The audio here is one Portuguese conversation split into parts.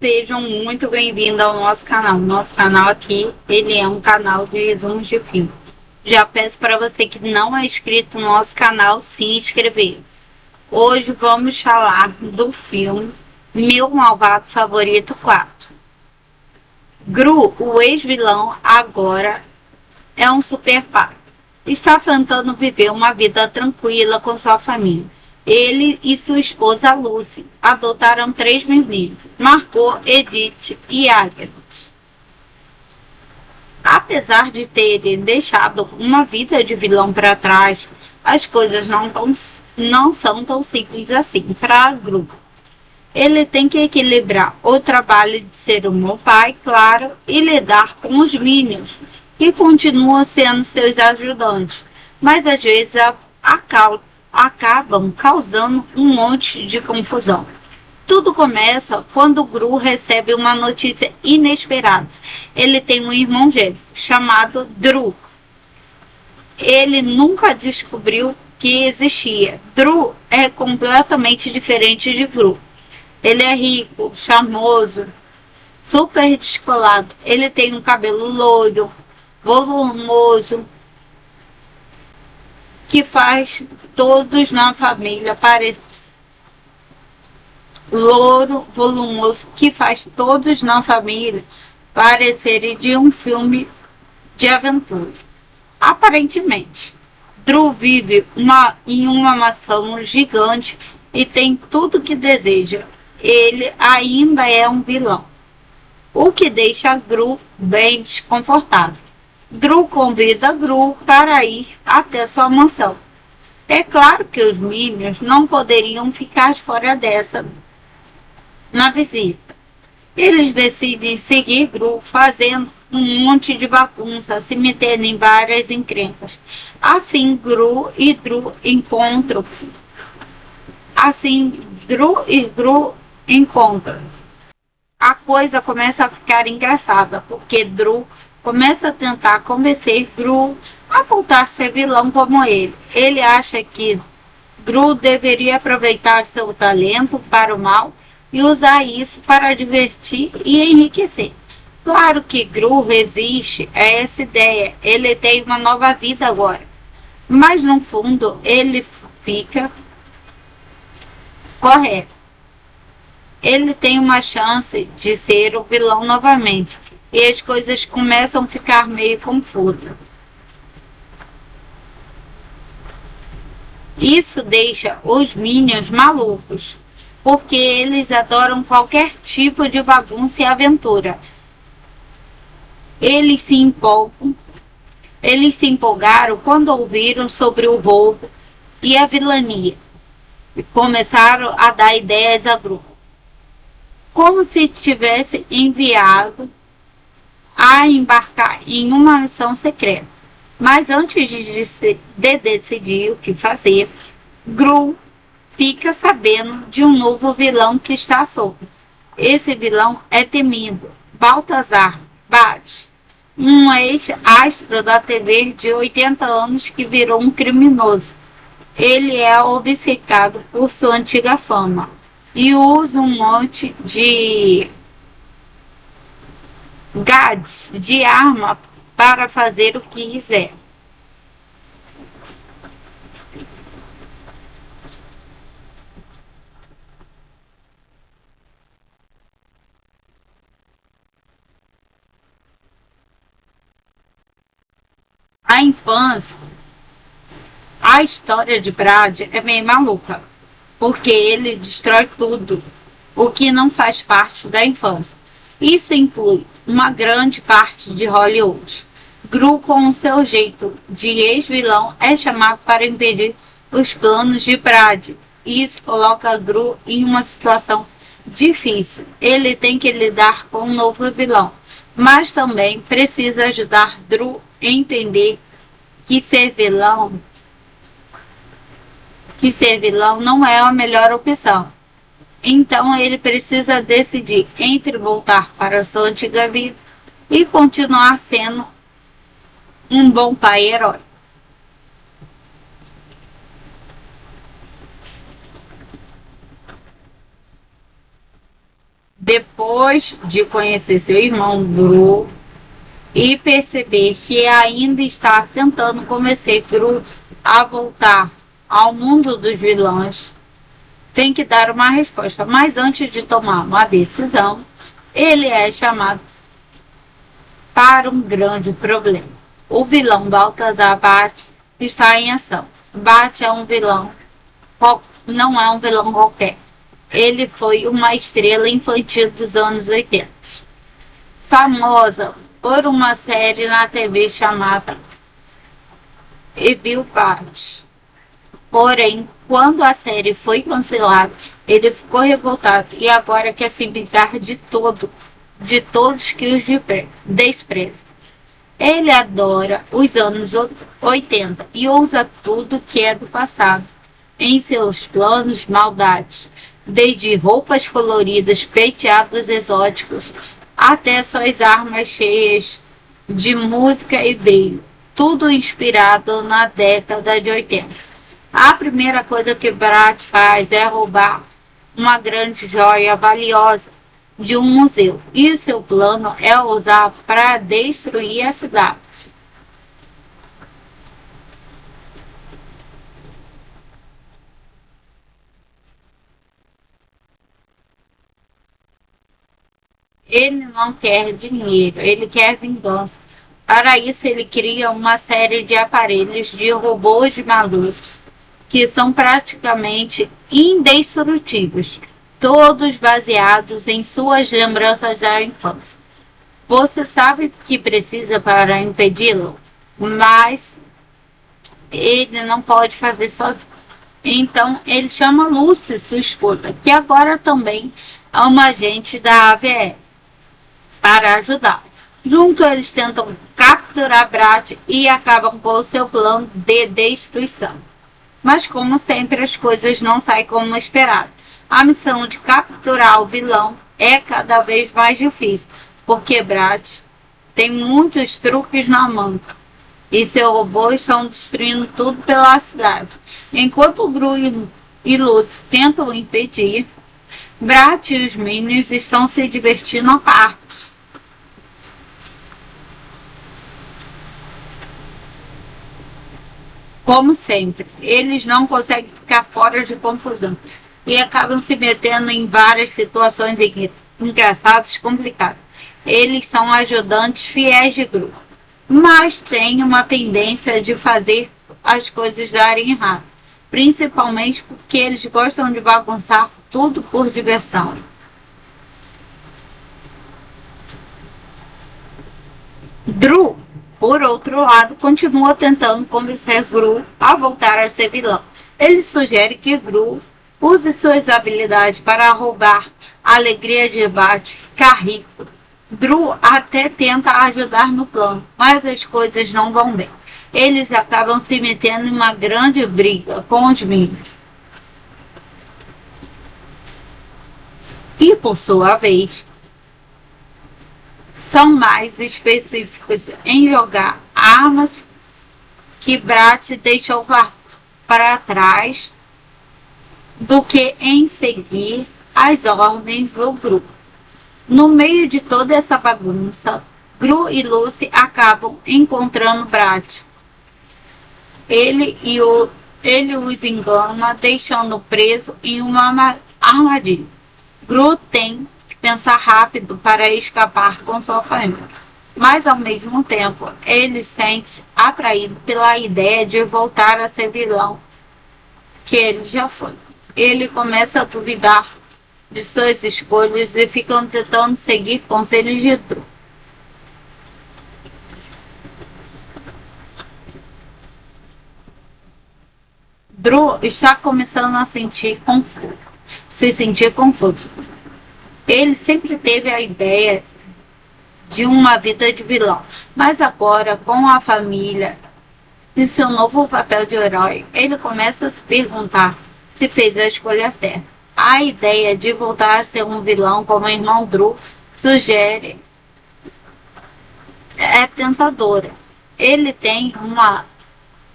Sejam muito bem-vindos ao nosso canal. Nosso canal aqui, ele é um canal de resumos de filme. Já peço para você que não é inscrito no nosso canal se inscrever. Hoje vamos falar do filme Meu Malvado Favorito 4. Gru, o ex-vilão, agora é um super pai. Está tentando viver uma vida tranquila com sua família. Ele e sua esposa Lucy adotaram 3 meninos, Margot, Edith e Agnes. Apesar de terem deixado uma vida de vilão para trás, as coisas não são tão simples assim para Gru. Ele tem que equilibrar o trabalho de ser um bom pai, claro, e lidar com os Minions, que continuam sendo seus ajudantes, mas às vezes acabam causando um monte de confusão. Tudo começa quando Gru recebe uma notícia inesperada. Ele tem um irmão gêmeo chamado Drew. Ele nunca descobriu que existia. Drew é completamente diferente de Gru. Ele é rico, charmoso, super descolado. Ele tem um cabelo loiro, volumoso, que faz todos na família parecer louro, volumoso, que faz todos na família parecerem de um filme de aventura. Aparentemente, Drew vive em uma mansão gigante e tem tudo que deseja. Ele ainda é um vilão, o que deixa Gru bem desconfortável. Drew convida Gru para ir até sua mansão. É claro que os Minions não poderiam ficar fora dessa na visita. Eles decidem seguir Gru, fazendo um monte de bagunça, se metendo em várias encrencas. Assim, Drew e Gru encontram. A coisa começa a ficar engraçada, porque Drew começa a tentar convencer Gru a voltar a ser vilão como ele. Ele acha que Gru deveria aproveitar seu talento para o mal e usar isso para divertir e enriquecer. Claro que Gru resiste a essa ideia. Ele tem uma nova vida agora. Mas no fundo ele fica correto. Ele tem uma chance de ser o vilão novamente. E as coisas começam a ficar meio confusas. Isso deixa os Minions malucos, porque eles adoram qualquer tipo de bagunça e aventura. Eles se empolgaram quando ouviram sobre o roubo e a vilania e começaram a dar ideias a Gru, como se tivesse enviado a embarcar em uma missão secreta. Mas antes de decidir o que fazer, Gru fica sabendo de um novo vilão que está solto. Esse vilão é temido, Baltazar Bate, um ex-astro da TV de 80 anos que virou um criminoso. Ele é obcecado por sua antiga fama e usa um monte de gadgets de arma para fazer o que quiser. A história de Brad é meio maluca, porque ele destrói tudo o que não faz parte da infância. Isso inclui uma grande parte de Hollywood. Gru, com o seu jeito de ex-vilão, é chamado para impedir os planos de Brad. Isso coloca Gru em uma situação difícil. Ele tem que lidar com um novo vilão, mas também precisa ajudar Drew a entender que ser vilão não é a melhor opção. Então ele precisa decidir entre voltar para sua antiga vida e continuar sendo um bom pai herói. Depois de conhecer seu irmão Drew e perceber que ainda está tentando convencer Drew a voltar ao mundo dos vilões, tem que dar uma resposta. Mas antes de tomar uma decisão, ele é chamado para um grande problema. O vilão Balthazar Bart está em ação. Bart é um vilão, não é um vilão qualquer. Ele foi uma estrela infantil dos anos 80, famosa por uma série na TV chamada Evil Bart. Porém, quando a série foi cancelada, ele ficou revoltado e agora quer se vingar de todos que os desprezam. Ele adora os anos 80 e usa tudo que é do passado em seus planos maldades, desde roupas coloridas, penteados exóticos, até suas armas cheias de música e brilho, tudo inspirado na década de 80. A primeira coisa que Bart faz é roubar uma grande joia valiosa de um museu, e o seu plano é usar para destruir a cidade. Ele não quer dinheiro, ele quer vingança. Para isso, ele cria uma série de aparelhos de robôs malucos que são praticamente indestrutíveis, todos baseados em suas lembranças da infância. Você sabe o que precisa para impedi-lo, mas ele não pode fazer sozinho. Então ele chama Lucy, sua esposa, que agora também é uma agente da AVE, para ajudar. Juntos eles tentam capturar Brat e acabam com o seu plano de destruição. Mas como sempre, as coisas não saem como esperado. A missão de capturar o vilão é cada vez mais difícil, porque Brat tem muitos truques na manga e seus robôs estão destruindo tudo pela cidade. Enquanto Gru e Lucy tentam impedir, Brat e os Minions estão se divertindo à parte. Como sempre, eles não conseguem ficar fora de confusão e acabam se metendo em várias situações engraçadas e complicadas. Eles são ajudantes fiéis de Gru, mas têm uma tendência de fazer as coisas darem errado, principalmente porque eles gostam de bagunçar tudo por diversão. Drew, por outro lado, continua tentando convencer Gru a voltar a ser vilão. Ele sugere que Gru use suas habilidades para roubar a alegria de Bart ficar rico. Drew até tenta ajudar no plano, mas as coisas não vão bem. Eles acabam se metendo em uma grande briga com os Minions. E, por sua vez, são mais específicos em jogar armas que Brat deixou para trás do que em seguir as ordens do grupo. No meio de toda essa bagunça, Gru e Lucy acabam encontrando Brat. Ele os engana, deixando preso em uma armadilha. Gru tem que pensar rápido para escapar com sua família, mas ao mesmo tempo ele se sente atraído pela ideia de voltar a ser vilão que ele já foi. Ele começa a duvidar de suas escolhas e ficam tentando seguir conselhos de Drew. Drew está começando a se sentir confuso. Ele sempre teve a ideia de uma vida de vilão, mas agora, com a família e seu novo papel de herói, ele começa a se perguntar se fez a escolha certa. A ideia de voltar a ser um vilão como o irmão Drew sugere é tentadora. Ele tem uma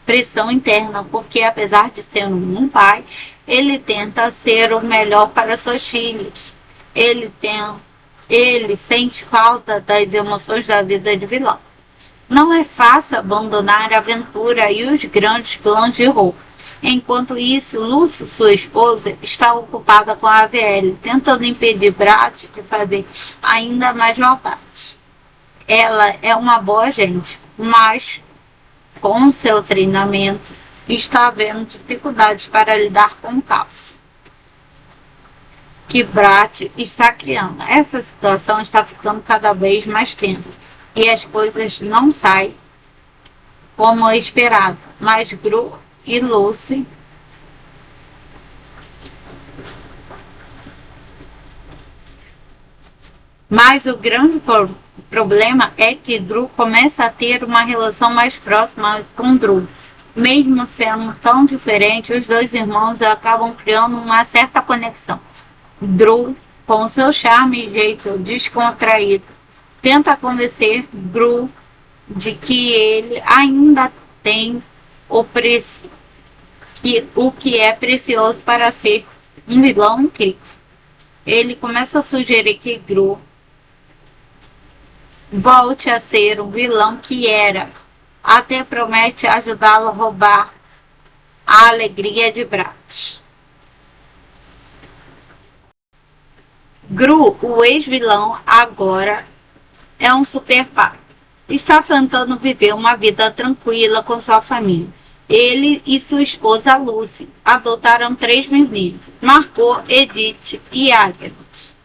pressão interna, porque apesar de ser um pai, ele tenta ser o melhor para suas filhas. Ele tem, ele sente falta das emoções da vida de vilão. Não é fácil abandonar a aventura e os grandes planos de Ro. Enquanto isso, Lucy, sua esposa, está ocupada com a AVL, tentando impedir Brat de fazer ainda mais maldades. Ela é uma boa gente, mas com seu treinamento está havendo dificuldades para lidar com o caos que Brat está criando. Essa situação está ficando cada vez mais tensa e as coisas não saem como esperado, mas Gru e Lucy mas o grande problema é que Gru começa a ter uma relação mais próxima com Dru. Mesmo sendo tão diferente, os dois irmãos acabam criando uma certa conexão. Dru, com seu charme e jeito descontraído, tenta convencer Gru de que ele ainda tem o que é precioso para ser um vilão incrível. Ele começa a sugerir que Gru volte a ser o vilão que era, até promete ajudá-lo a roubar a alegria de Brat. Gru, o ex-vilão, agora é um super pai. Está tentando viver uma vida tranquila com sua família. Ele e sua esposa Lucy adotaram 3 meninos, Margot, Edith e Agnes.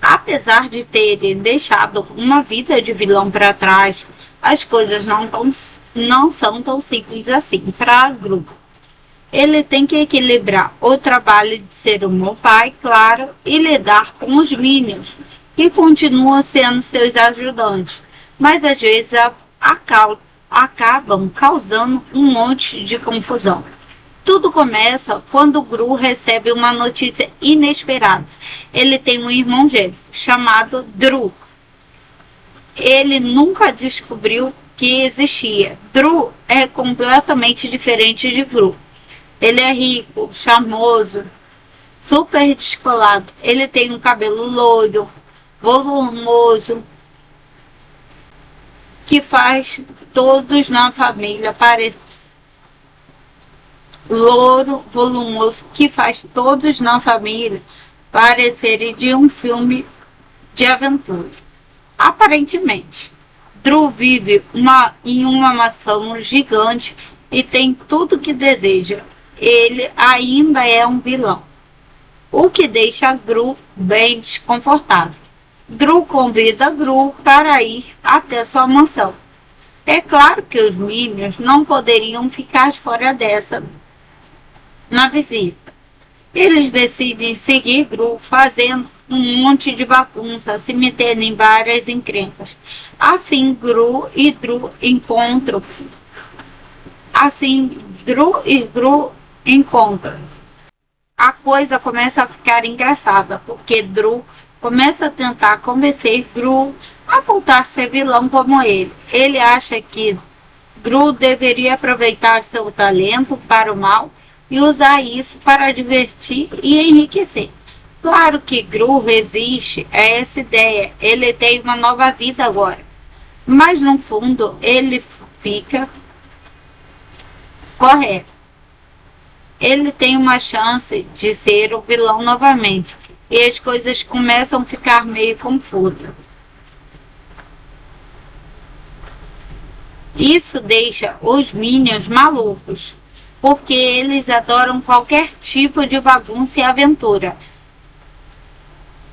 Apesar de terem deixado uma vida de vilão para trás, as coisas não são tão simples assim para Gru. Ele tem que equilibrar o trabalho de ser um bom pai, claro, e lidar com os Minions, que continuam sendo seus ajudantes, mas às vezes acabam causando um monte de confusão. Tudo começa quando Gru recebe uma notícia inesperada. Ele tem um irmão gêmeo chamado Dru. Ele nunca descobriu que existia. Dru é completamente diferente de Gru. Ele é rico, charmoso, super descolado. Ele tem um cabelo loiro, volumoso, que faz todos na família parecer volumoso que faz todos na família parecerem de um filme de aventura. Aparentemente, Dru vive em uma mansão gigante e tem tudo que deseja. Ele ainda é um vilão, o que deixa Gru bem desconfortável. Dru convida Gru para ir até sua mansão. É claro que os Minions não poderiam ficar de fora dessa na visita. Eles decidem seguir Gru, fazendo um monte de bagunça, se metendo em várias encrencas. Assim, Dru e Gru encontram. A coisa começa a ficar engraçada, porque Dru começa a tentar convencer Gru a voltar a ser vilão como ele. Ele acha que Gru deveria aproveitar seu talento para o mal e usar isso para divertir e enriquecer. Claro que Gru resiste a essa ideia. Ele tem uma nova vida agora. Mas no fundo ele fica correto. Ele tem uma chance de ser o vilão novamente. E as coisas começam a ficar meio confusas. Isso deixa os Minions malucos, porque eles adoram qualquer tipo de bagunça e aventura.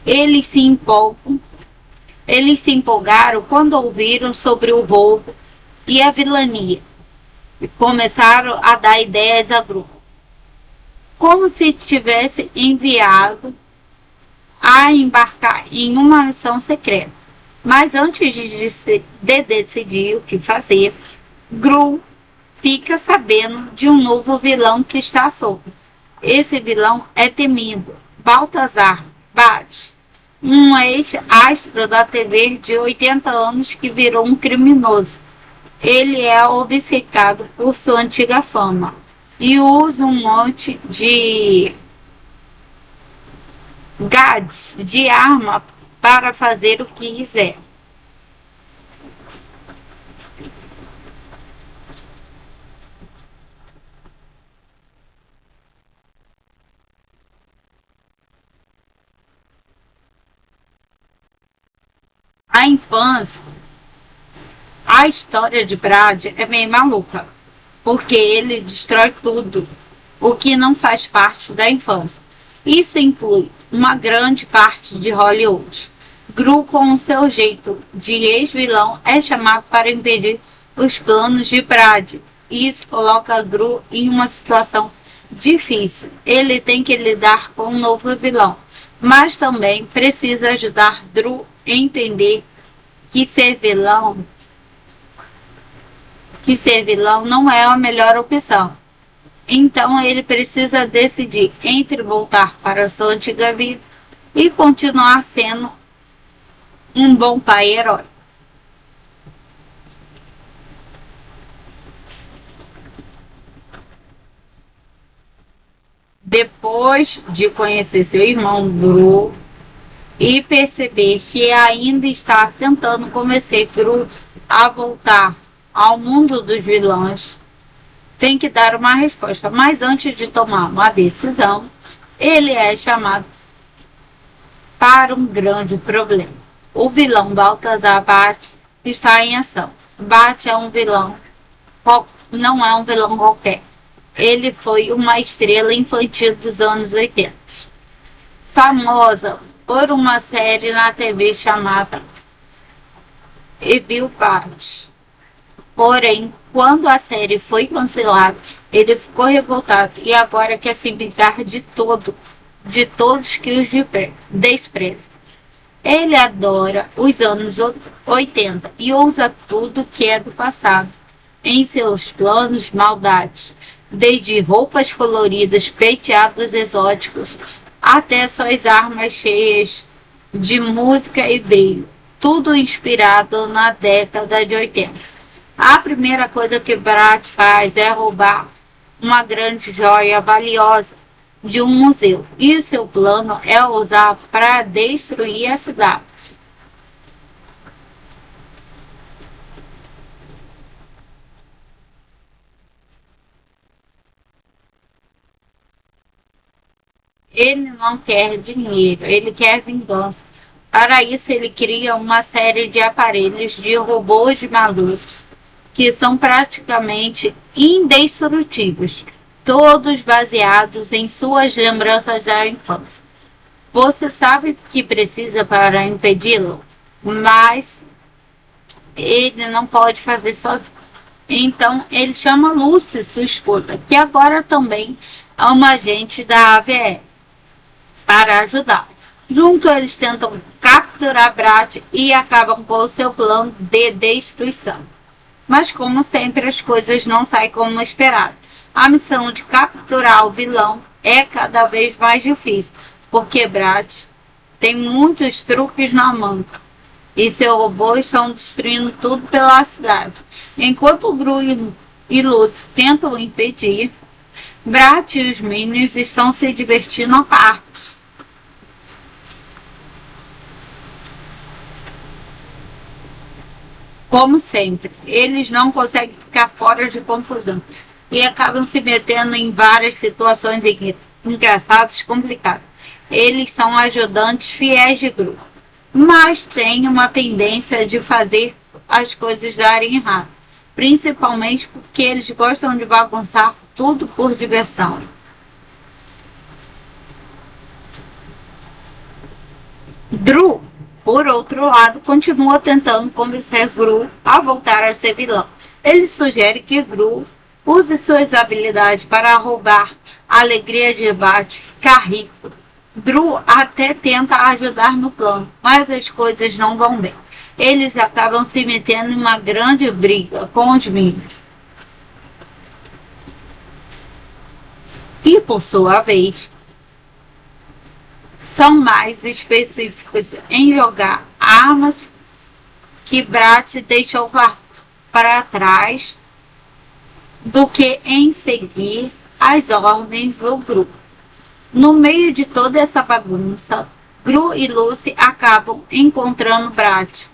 Eles se empolgaram quando ouviram sobre o roubo e a vilania e começaram a dar ideias a Gru, como se tivesse enviado a embarcar em uma missão secreta. Mas antes de decidir o que fazer, Gru fica sabendo de um novo vilão que está solto. Esse vilão é temido, Baltazar Bate, um ex-astro da TV de 80 anos que virou um criminoso. Ele é obcecado por sua antiga fama e usa um monte de Gad de arma para fazer o que quiser. A infância, a história de Brad é meio maluca, porque ele destrói tudo o que não faz parte da infância. Isso inclui uma grande parte de Hollywood. Gru, com o seu jeito de ex-vilão, é chamado para impedir os planos de Brad. Isso coloca Gru em uma situação difícil. Ele tem que lidar com um novo vilão, mas também precisa ajudar Drew a entender que ser vilão não é a melhor opção. Então ele precisa decidir entre voltar para sua antiga vida e continuar sendo um bom pai herói. Depois de conhecer seu irmão Gru e perceber que ainda está tentando convencer Gru a voltar ao mundo dos vilões, tem que dar uma resposta. Mas antes de tomar uma decisão, ele é chamado para um grande problema. O vilão Balthazar Bat está em ação. Bat é um vilão, não é um vilão qualquer. Ele foi uma estrela infantil dos anos 80, famosa por uma série na TV chamada Evil Bat. Porém, quando a série foi cancelada, ele ficou revoltado e agora quer se vingar de todos que os desprezam. Ele adora os anos 80 e usa tudo que é do passado em seus planos maldades, desde roupas coloridas, penteados exóticos, até suas armas cheias de música e brilho, tudo inspirado na década de 80. A primeira coisa que Brad faz é roubar uma grande joia valiosa de um museu, e o seu plano é usar para destruir a cidade. Ele não quer dinheiro, ele quer vingança. Para isso, ele cria uma série de aparelhos de robôs malucos que são praticamente indestrutíveis, todos baseados em suas lembranças da infância. Você sabe o que precisa para impedi-lo, mas ele não pode fazer sozinho. Então ele chama Lucy, sua esposa, que agora também é uma agente da AVE, para ajudar. Juntos eles tentam capturar Brad e acabam com o seu plano de destruição. Mas como sempre, as coisas não saem como esperado. A missão de capturar o vilão é cada vez mais difícil, porque Brad tem muitos truques na manga e seus robôs estão destruindo tudo pela cidade. Enquanto Gru e Lucy tentam impedir, Brad e os Minions estão se divertindo à parte. Como sempre, eles não conseguem ficar fora de confusão e acabam se metendo em várias situações engraçadas e complicadas. Eles são ajudantes fiéis de Gru, mas têm uma tendência de fazer as coisas darem errado, principalmente porque eles gostam de bagunçar tudo por diversão. Drew, por outro lado, continua tentando convencer Gru a voltar a ser vilão. Ele sugere que Gru use suas habilidades para roubar a alegria de Bat ficar rico. Drew até tenta ajudar no plano, mas as coisas não vão bem. Eles acabam se metendo em uma grande briga com os Minions, que por sua vez são mais específicos em jogar armas que Brat deixou para trás do que em seguir as ordens do grupo. No meio de toda essa bagunça, Gru e Lucy acabam encontrando Brad.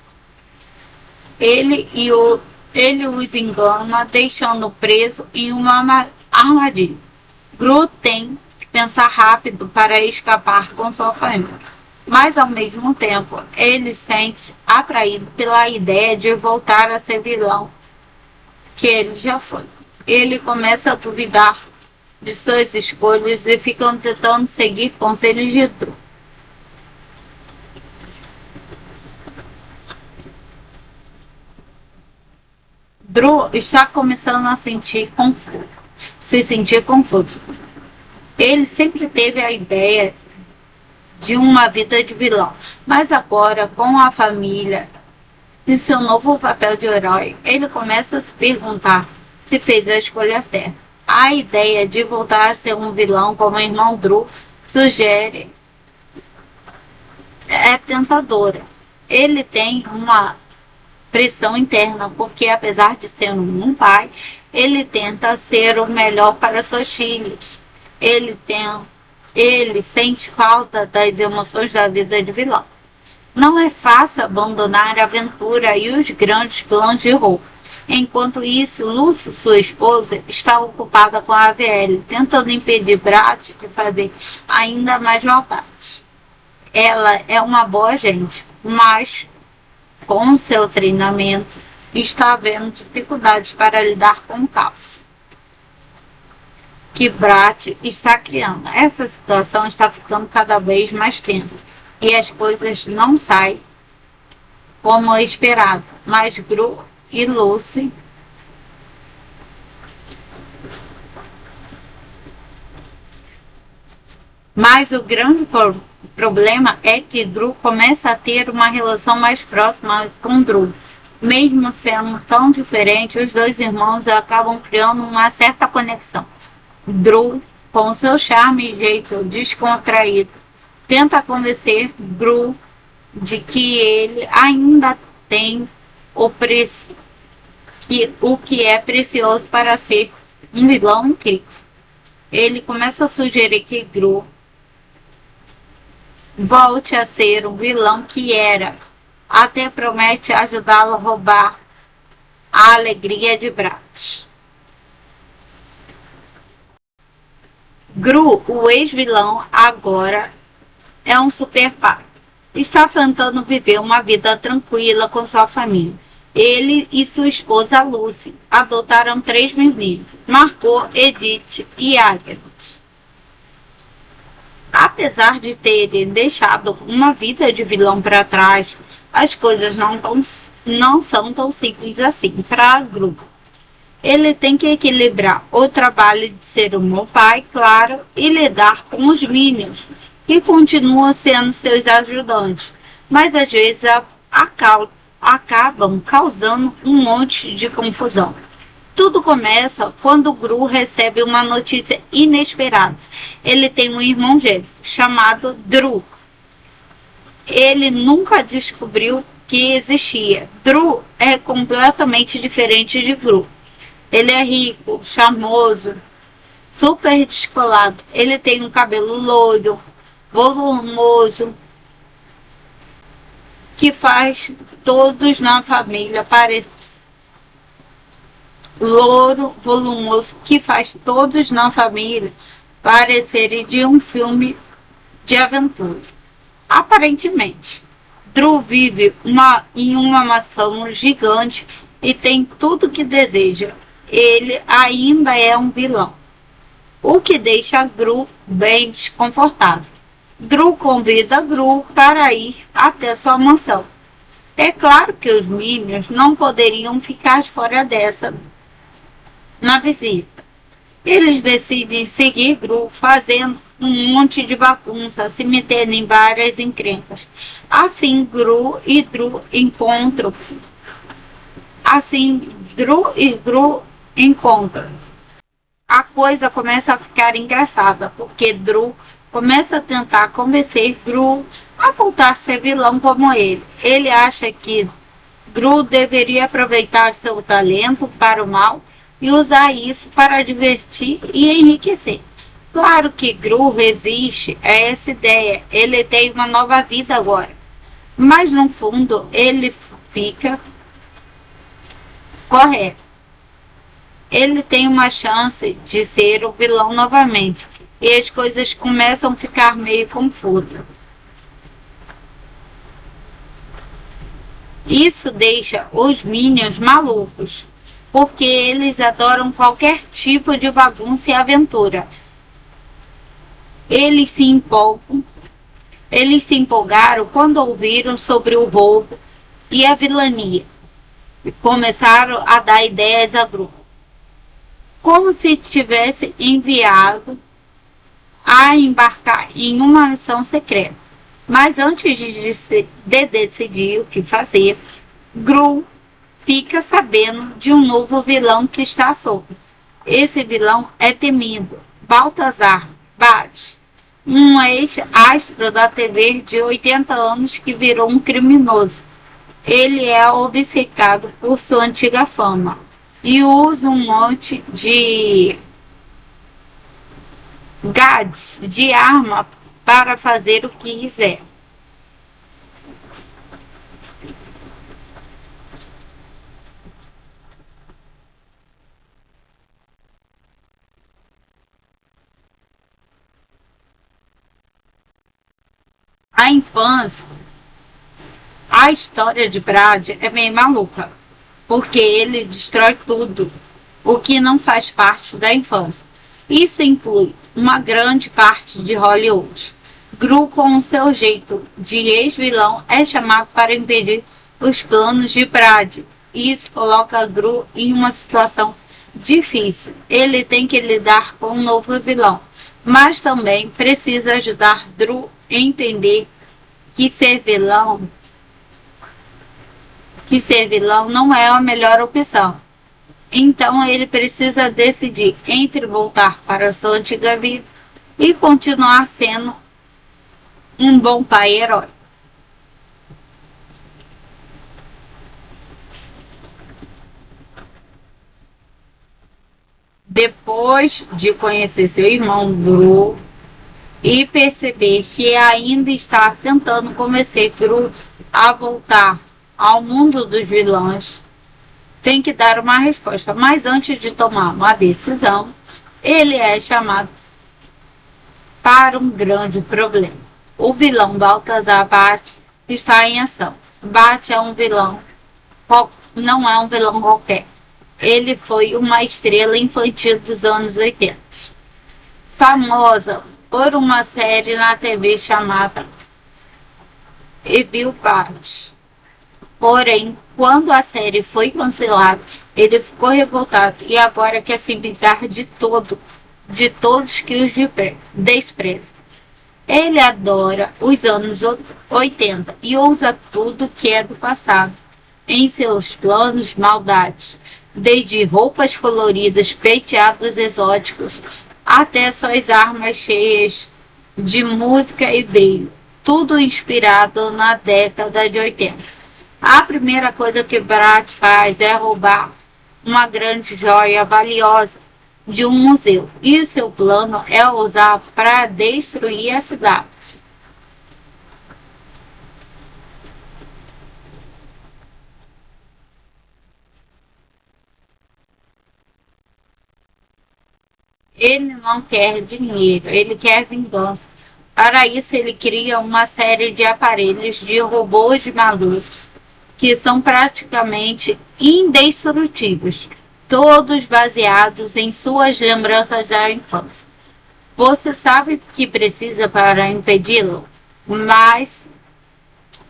Ele, e o, ele os engana, deixando preso em uma armadilha. Gru tem que pensar rápido para escapar com sua família, mas ao mesmo tempo ele se sente atraído pela ideia de voltar a ser vilão que ele já foi. Ele começa a duvidar de suas escolhas e ficam tentando seguir conselhos de Drew. Drew está começando a se sentir confuso. Ele sempre teve a ideia de uma vida de vilão, mas agora, com a família e seu novo papel de herói, ele começa a se perguntar se fez a escolha certa. A ideia de voltar a ser um vilão como o irmão Drew sugere é tentadora. Ele tem uma pressão interna, porque apesar de ser um pai, ele tenta ser o melhor para suas filhas. Ele sente falta das emoções da vida de vilão. Não é fácil abandonar a aventura e os grandes planos de Hope. Enquanto isso, Lucy, sua esposa, está ocupada com a AVL, tentando impedir Brad de fazer ainda mais maldades. Ela é uma boa gente, mas com seu treinamento está havendo dificuldades para lidar com o caos que Brad está criando. Essa situação está ficando cada vez mais tensa e as coisas não saem como esperado, mas Gru e Lucy mas o grande problema é que Gru começa a ter uma relação mais próxima com Drew. Mesmo sendo tão diferentes, os dois irmãos acabam criando uma certa conexão. Drew, com seu charme e jeito descontraído, tenta convencer Gru de que ele ainda tem o que é precioso para ser um vilão incrível. Ele começa a sugerir que Gru volte a ser o vilão que era, até promete ajudá-lo a roubar a alegria de Brad. Gru, o ex-vilão, agora é um super pai. Está tentando viver uma vida tranquila com sua família. Ele e sua esposa Lucy adotaram 3 meninos, Margot, Edith e Agnes. Apesar de terem deixado uma vida de vilão para trás, as coisas não são tão simples assim para Gru. Ele tem que equilibrar o trabalho de ser um bom pai, claro, e lidar com os Minions, que continuam sendo seus ajudantes, mas às vezes acabam causando um monte de confusão. Tudo começa quando Gru recebe uma notícia inesperada. Ele tem um irmão gêmeo chamado Drew. Ele nunca descobriu que existia. Drew é completamente diferente de Gru. Ele é rico, charmoso, super descolado. Ele tem um cabelo loiro, volumoso, que faz todos na família parecer louro, volumoso, que faz todos na família parecerem de um filme de aventura. Aparentemente, Drew vive em uma mansão gigante e tem tudo que deseja. Ele ainda é um vilão, o que deixa Gru bem desconfortável. Drew convida Gru para ir até sua mansão. É claro que os Minions não poderiam ficar fora dessa na visita. Eles decidem seguir Gru, fazendo um monte de bagunça, se metendo em várias encrencas. Assim, Drew e Gru encontram. A coisa começa a ficar engraçada, porque Drew começa a tentar convencer Gru a voltar a ser vilão como ele. Ele acha que Gru deveria aproveitar seu talento para o mal e usar isso para divertir e enriquecer. Claro que Gru resiste a essa ideia, ele tem uma nova vida agora. Mas no fundo ele fica correto. Ele tem uma chance de ser o vilão novamente. E as coisas começam a ficar meio confusas. Isso deixa os Minions malucos, porque eles adoram qualquer tipo de bagunça e aventura. Eles se empolgaram quando ouviram sobre o roubo e a vilania e começaram a dar ideias a Gru, como se tivesse enviado a embarcar em uma missão secreta. Mas antes de decidir o que fazer, Gru fica sabendo de um novo vilão que está solto. Esse vilão é temido, Baltazar Bate, um ex-astro da TV de 80 anos que virou um criminoso. Ele é obcecado por sua antiga fama e usa um monte de gadgets de arma para fazer o que quiser. A infância, a história de Brad é meio maluca, porque ele destrói tudo o que não faz parte da infância. Isso inclui uma grande parte de Hollywood. Gru, com o seu jeito de ex-vilão, é chamado para impedir os planos de Brad. Isso coloca Gru em uma situação difícil. Ele tem que lidar com um novo vilão, mas também precisa ajudar Gru a entender que ser vilão não é a melhor opção. Então ele precisa decidir entre voltar para sua antiga vida e continuar sendo um bom pai herói. Depois de conhecer seu irmão Gru e perceber que ainda está tentando convencer Gru a voltar ao mundo dos vilões, tem que dar uma resposta. Mas antes de tomar uma decisão, ele é chamado para um grande problema. O vilão Baltazar Bate está em ação. Bate é um vilão, não é um vilão qualquer. Ele foi uma estrela infantil dos anos 80, famosa por uma série na TV chamada Evil Paz. Porém, quando a série foi cancelada, ele ficou revoltado e agora quer se vingar de todos que os desprezam. Ele adora os anos 80 e usa tudo que é do passado em seus planos maldades, desde roupas coloridas, penteados exóticos, até suas armas cheias de música e brilho, tudo inspirado na década de 80. A primeira coisa que Brad faz é roubar uma grande joia valiosa de um museu, e o seu plano é usar para destruir a cidade. Ele não quer dinheiro, ele quer vingança. Para isso, ele cria uma série de aparelhos de robôs malucos que são praticamente indestrutíveis, todos baseados em suas lembranças da infância. Você sabe o que precisa para impedi-lo, mas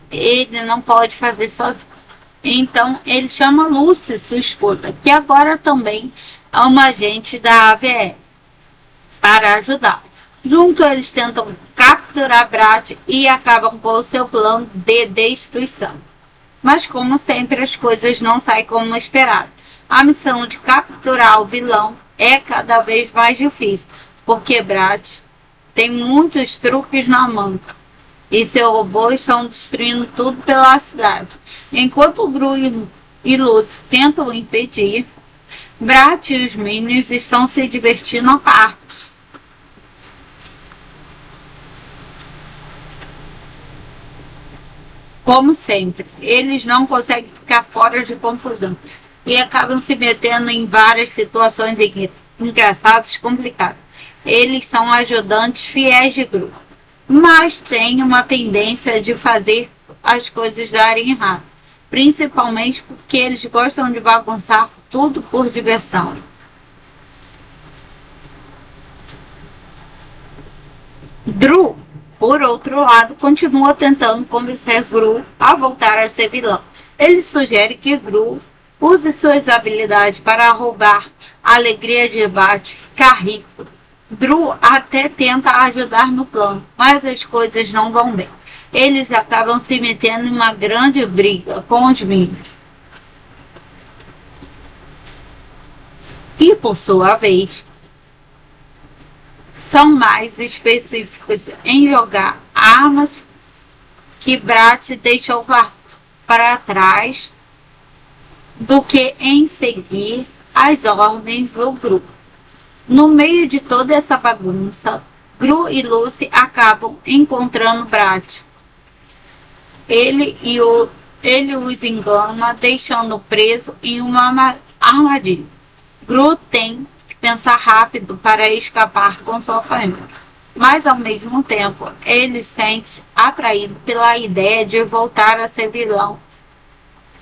ele não pode fazer sozinho. Então ele chama Lucy, sua esposa, que agora também é uma agente da AVE, para ajudar. Junto eles tentam capturar Brad e acabam com o seu plano de destruição. Mas como sempre as coisas não saem como esperado. A missão de capturar o vilão é cada vez mais difícil, porque Brad tem muitos truques na manga e seus robôs estão destruindo tudo pela cidade. Enquanto Gru e Lucy tentam impedir, Brad e os Minions estão se divertindo à parte. Como sempre, eles não conseguem ficar fora de confusão e acabam se metendo em várias situações engraçadas e complicadas. Eles são ajudantes fiéis de Gru, mas têm uma tendência de fazer as coisas darem errado, principalmente porque eles gostam de bagunçar tudo por diversão. Dru, por outro lado, continua tentando convencer Gru a voltar a ser vilão. Ele sugere que Gru use suas habilidades para roubar a alegria de Bart ficar rico. Dru até tenta ajudar no plano, mas as coisas não vão bem. Eles acabam se metendo em uma grande briga com os Minions, que por sua vez são mais específicos em jogar armas que Brat deixou para trás do que em seguir as ordens do grupo. No meio de toda essa bagunça, Gru e Lucy acabam encontrando Brat. Ele os engana, deixando preso em uma armadilha. Gru tem que pensar rápido para escapar com sua família, mas ao mesmo tempo ele se sente atraído pela ideia de voltar a ser vilão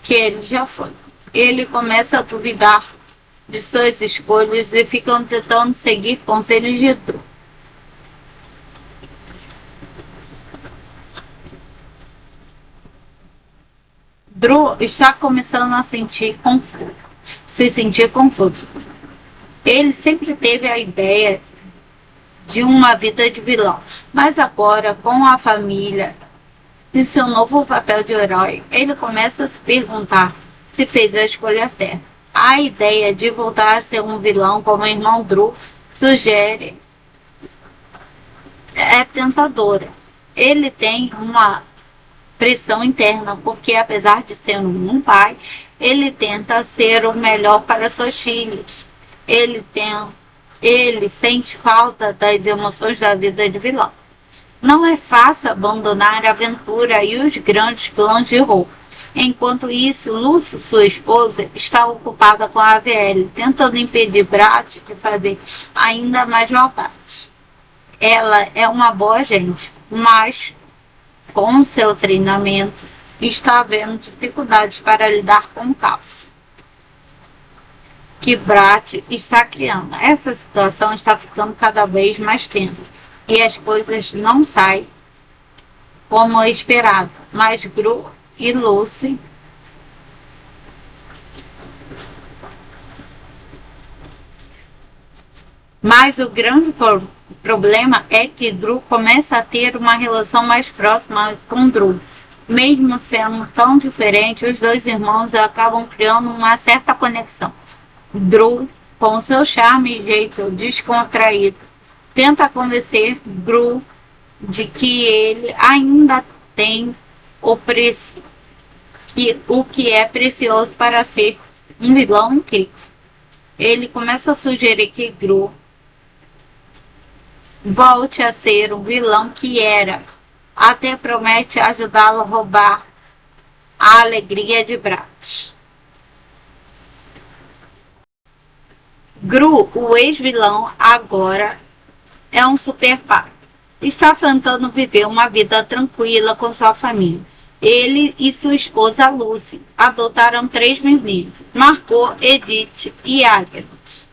que ele já foi. Ele começa a duvidar de suas escolhas e ficam tentando seguir conselhos de Dru. Dru está começando a se sentir confuso. Ele sempre teve a ideia de uma vida de vilão, mas agora, com a família e seu novo papel de herói, ele começa a se perguntar se fez a escolha certa. A ideia de voltar a ser um vilão como o irmão Dru sugere é tentadora. Ele tem uma pressão interna, porque apesar de ser um pai, ele tenta ser o melhor para suas filhas. Ele sente falta das emoções da vida de vilão. Não é fácil abandonar a aventura e os grandes planos de Roupa. Enquanto isso, Lucy, sua esposa, está ocupada com a AVL, tentando impedir Brat de fazer ainda mais maldades. Ela é uma boa gente, mas com seu treinamento está havendo dificuldades para lidar com o caos que Brat está criando. Essa situação está ficando cada vez mais tensa e as coisas não saem como esperado, mas Gru e Lucy mas o grande problema é que Gru começa a ter uma relação mais próxima com Dru. Mesmo sendo tão diferente, os dois irmãos acabam criando uma certa conexão. Dru, com seu charme e jeito descontraído, tenta convencer Gru de que ele ainda tem o que é precioso para ser um vilão incrível. Ele começa a sugerir que Gru volte a ser o vilão que era, até promete ajudá-lo a roubar a alegria de Brat. Gru, o ex-vilão, agora é um super pai. Está tentando viver uma vida tranquila com sua família. Ele e sua esposa Lucy adotaram 3 meninos, Margot, Edith e Agnes.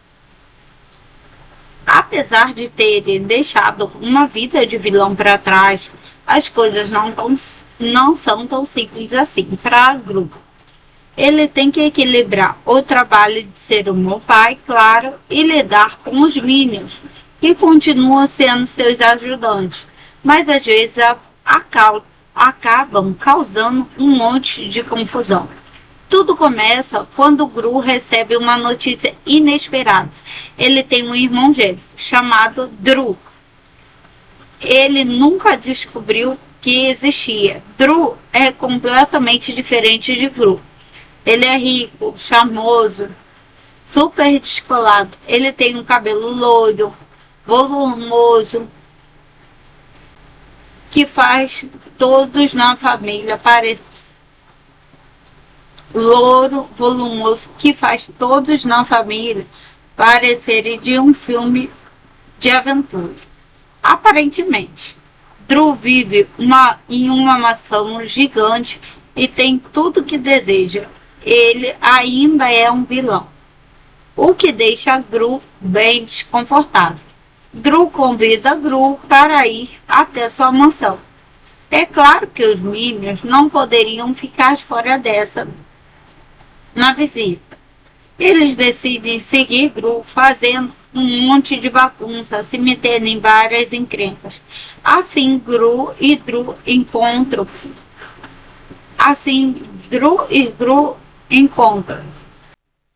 Apesar de terem deixado uma vida de vilão para trás, as coisas não são tão simples assim para Gru. Ele tem que equilibrar o trabalho de ser um bom pai, claro, e lidar com os Minions, que continuam sendo seus ajudantes, mas às vezes acabam causando um monte de confusão. Tudo começa quando Gru recebe uma notícia inesperada. Ele tem um irmão gêmeo chamado Dru. Ele nunca descobriu que existia. Dru é completamente diferente de Gru. Ele é rico, charmoso, super descolado. Ele tem um cabelo loiro, volumoso que faz todos na família parecer louro, volumoso, que faz todos na família parecerem de um filme de aventura. Aparentemente, Drew vive em uma mansão gigante e tem tudo que deseja. Ele ainda é um vilão, o que deixa Gru bem desconfortável. Drew convida Gru para ir até sua mansão. É claro que os Minions não poderiam ficar fora dessa na visita. Eles decidem seguir Gru, fazendo um monte de bagunça, se metendo em várias encrencas. Assim, Drew e Gru encontram.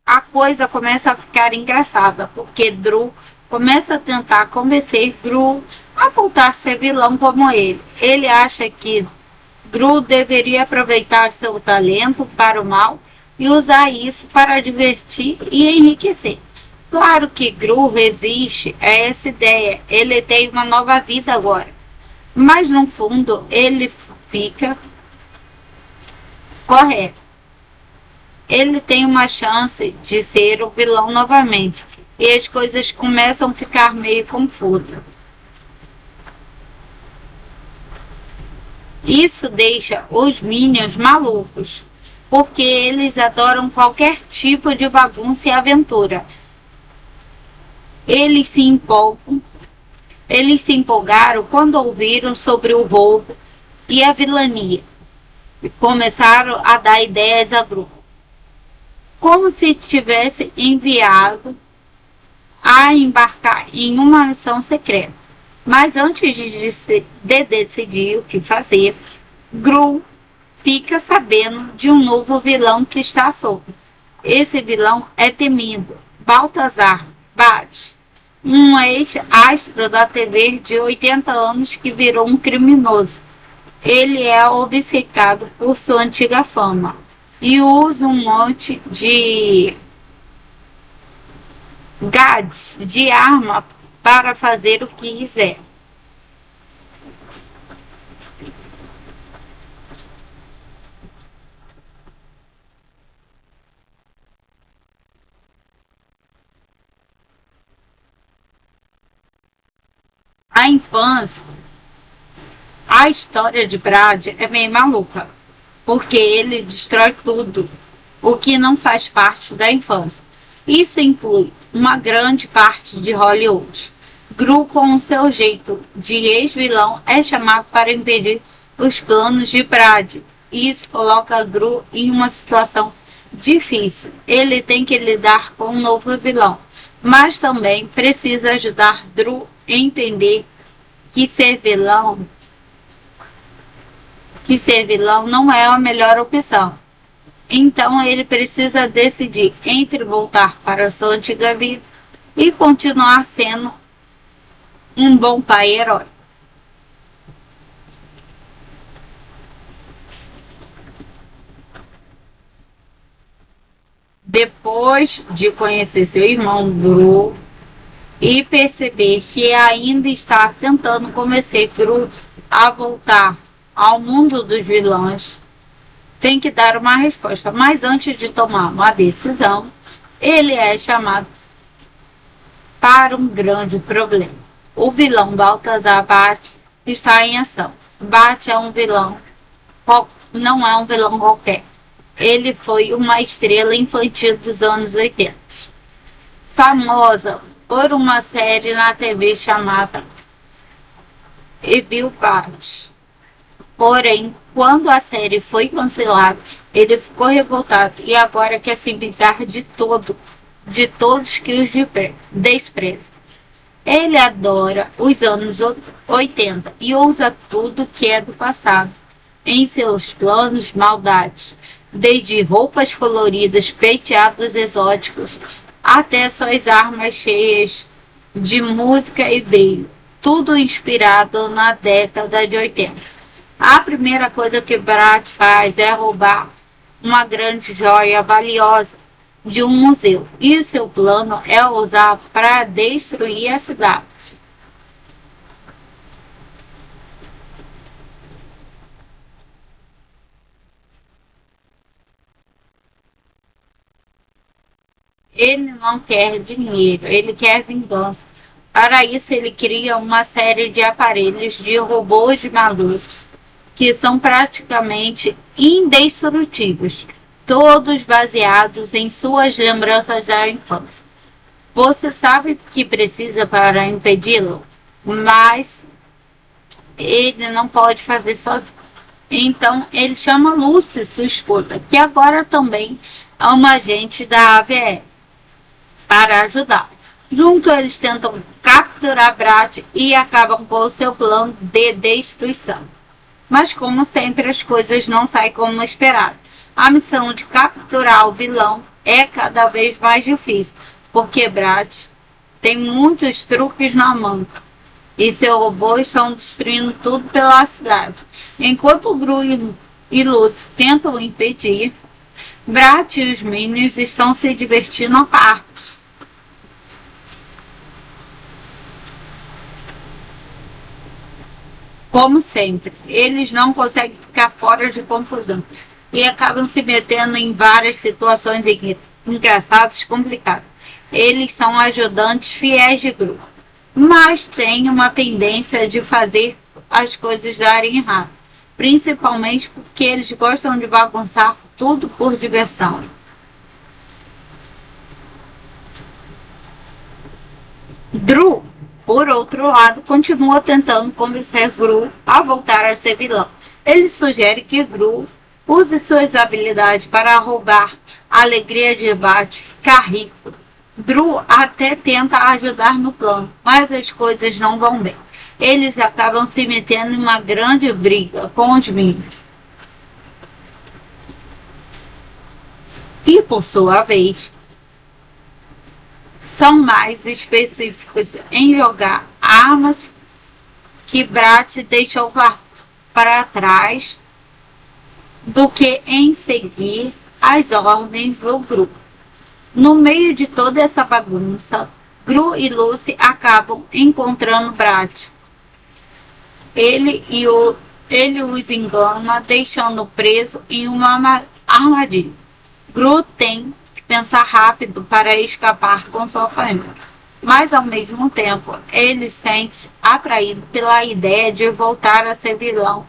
A coisa começa a ficar engraçada, porque Drew começa a tentar convencer Gru a voltar a ser vilão como ele. Ele acha que Gru deveria aproveitar seu talento para o mal e usar isso para divertir e enriquecer. Claro que Gru resiste a essa ideia, ele tem uma nova vida agora. Mas no fundo ele fica correto. Ele tem uma chance de ser o vilão novamente. E as coisas começam a ficar meio confusas. Isso deixa os Minions malucos, porque eles adoram qualquer tipo de bagunça e aventura. Eles se empolgaram quando ouviram sobre o roubo e a vilania. E começaram a dar ideias a Gru, como se tivesse enviado a embarcar em uma missão secreta. Mas antes de decidir o que fazer, Gru fica sabendo de um novo vilão que está solto. Esse vilão é temido, Baltazar Bate, um ex-astro da TV de 80 anos que virou um criminoso. Ele é obcecado por sua antiga fama e usa um monte de gadgets, de arma para fazer o que quiser. A história de Brad é meio maluca, porque ele destrói tudo o que não faz parte da infância. Isso inclui uma grande parte de Hollywood. Gru, com o seu jeito de ex-vilão, é chamado para impedir os planos de Brad. Isso coloca Gru em uma situação difícil. Ele tem que lidar com um novo vilão, mas também precisa ajudar Drew a entender que ser vilão não é a melhor opção. Então ele precisa decidir entre voltar para sua antiga vida e continuar sendo um bom pai herói. Depois de conhecer seu irmão Gru e perceber que ainda está tentando convencer Gru a voltar ao mundo dos vilões, tem que dar uma resposta. Mas antes de tomar uma decisão, ele é chamado para um grande problema. O vilão Baltazar Bate está em ação. Bate é um vilão, não é um vilão qualquer. Ele foi uma estrela infantil dos anos 80, famosa por uma série na TV chamada Evil Bart. Porém, quando a série foi cancelada, ele ficou revoltado e agora quer se vingar de todos que os desprezam. Ele adora os anos 80 e usa tudo que é do passado em seus planos maldades, desde roupas coloridas, penteados exóticos, até suas armas cheias de música e brilho, tudo inspirado na década de 80. A primeira coisa que Brad faz é roubar uma grande joia valiosa de um museu, e o seu plano é usar para destruir a cidade. Ele não quer dinheiro, ele quer vingança. Para isso, ele cria uma série de aparelhos de robôs malucos que são praticamente indestrutíveis, todos baseados em suas lembranças da infância. Você sabe o que precisa para impedi-lo, mas ele não pode fazer sozinho. Então ele chama Lucy, sua esposa, que agora também é uma agente da AVE, para ajudar. Juntos eles tentam capturar Brat e acabam com o seu plano de destruição. Mas como sempre as coisas não saem como esperado. A missão de capturar o vilão é cada vez mais difícil, porque Brat tem muitos truques na manga e seus robôs estão destruindo tudo pela cidade. Enquanto Gru e Lucy tentam impedir, Brat e os Minions estão se divertindo à parte. Como sempre, eles não conseguem ficar fora de confusão e acabam se metendo em várias situações engraçadas e complicadas. Eles são ajudantes fiéis de Gru, mas têm uma tendência de fazer as coisas darem errado, principalmente porque eles gostam de bagunçar tudo por diversão. Drew, por outro lado, continua tentando convencer Gru a voltar a ser vilão. Ele sugere que Gru use suas habilidades para roubar a alegria de Bart ficar rico. Drew até tenta ajudar no plano, mas as coisas não vão bem. Eles acabam se metendo em uma grande briga com os Minions, que por sua vez são mais específicos em jogar armas que Brat deixou para trás do que em seguir as ordens do grupo. No meio de toda essa bagunça, Gru e Lucy acabam encontrando Brat. Ele os engana, deixando preso em uma armadilha. Gru tem que pensar rápido para escapar com sua família, mas ao mesmo tempo ele se sente atraído pela ideia de voltar a ser vilão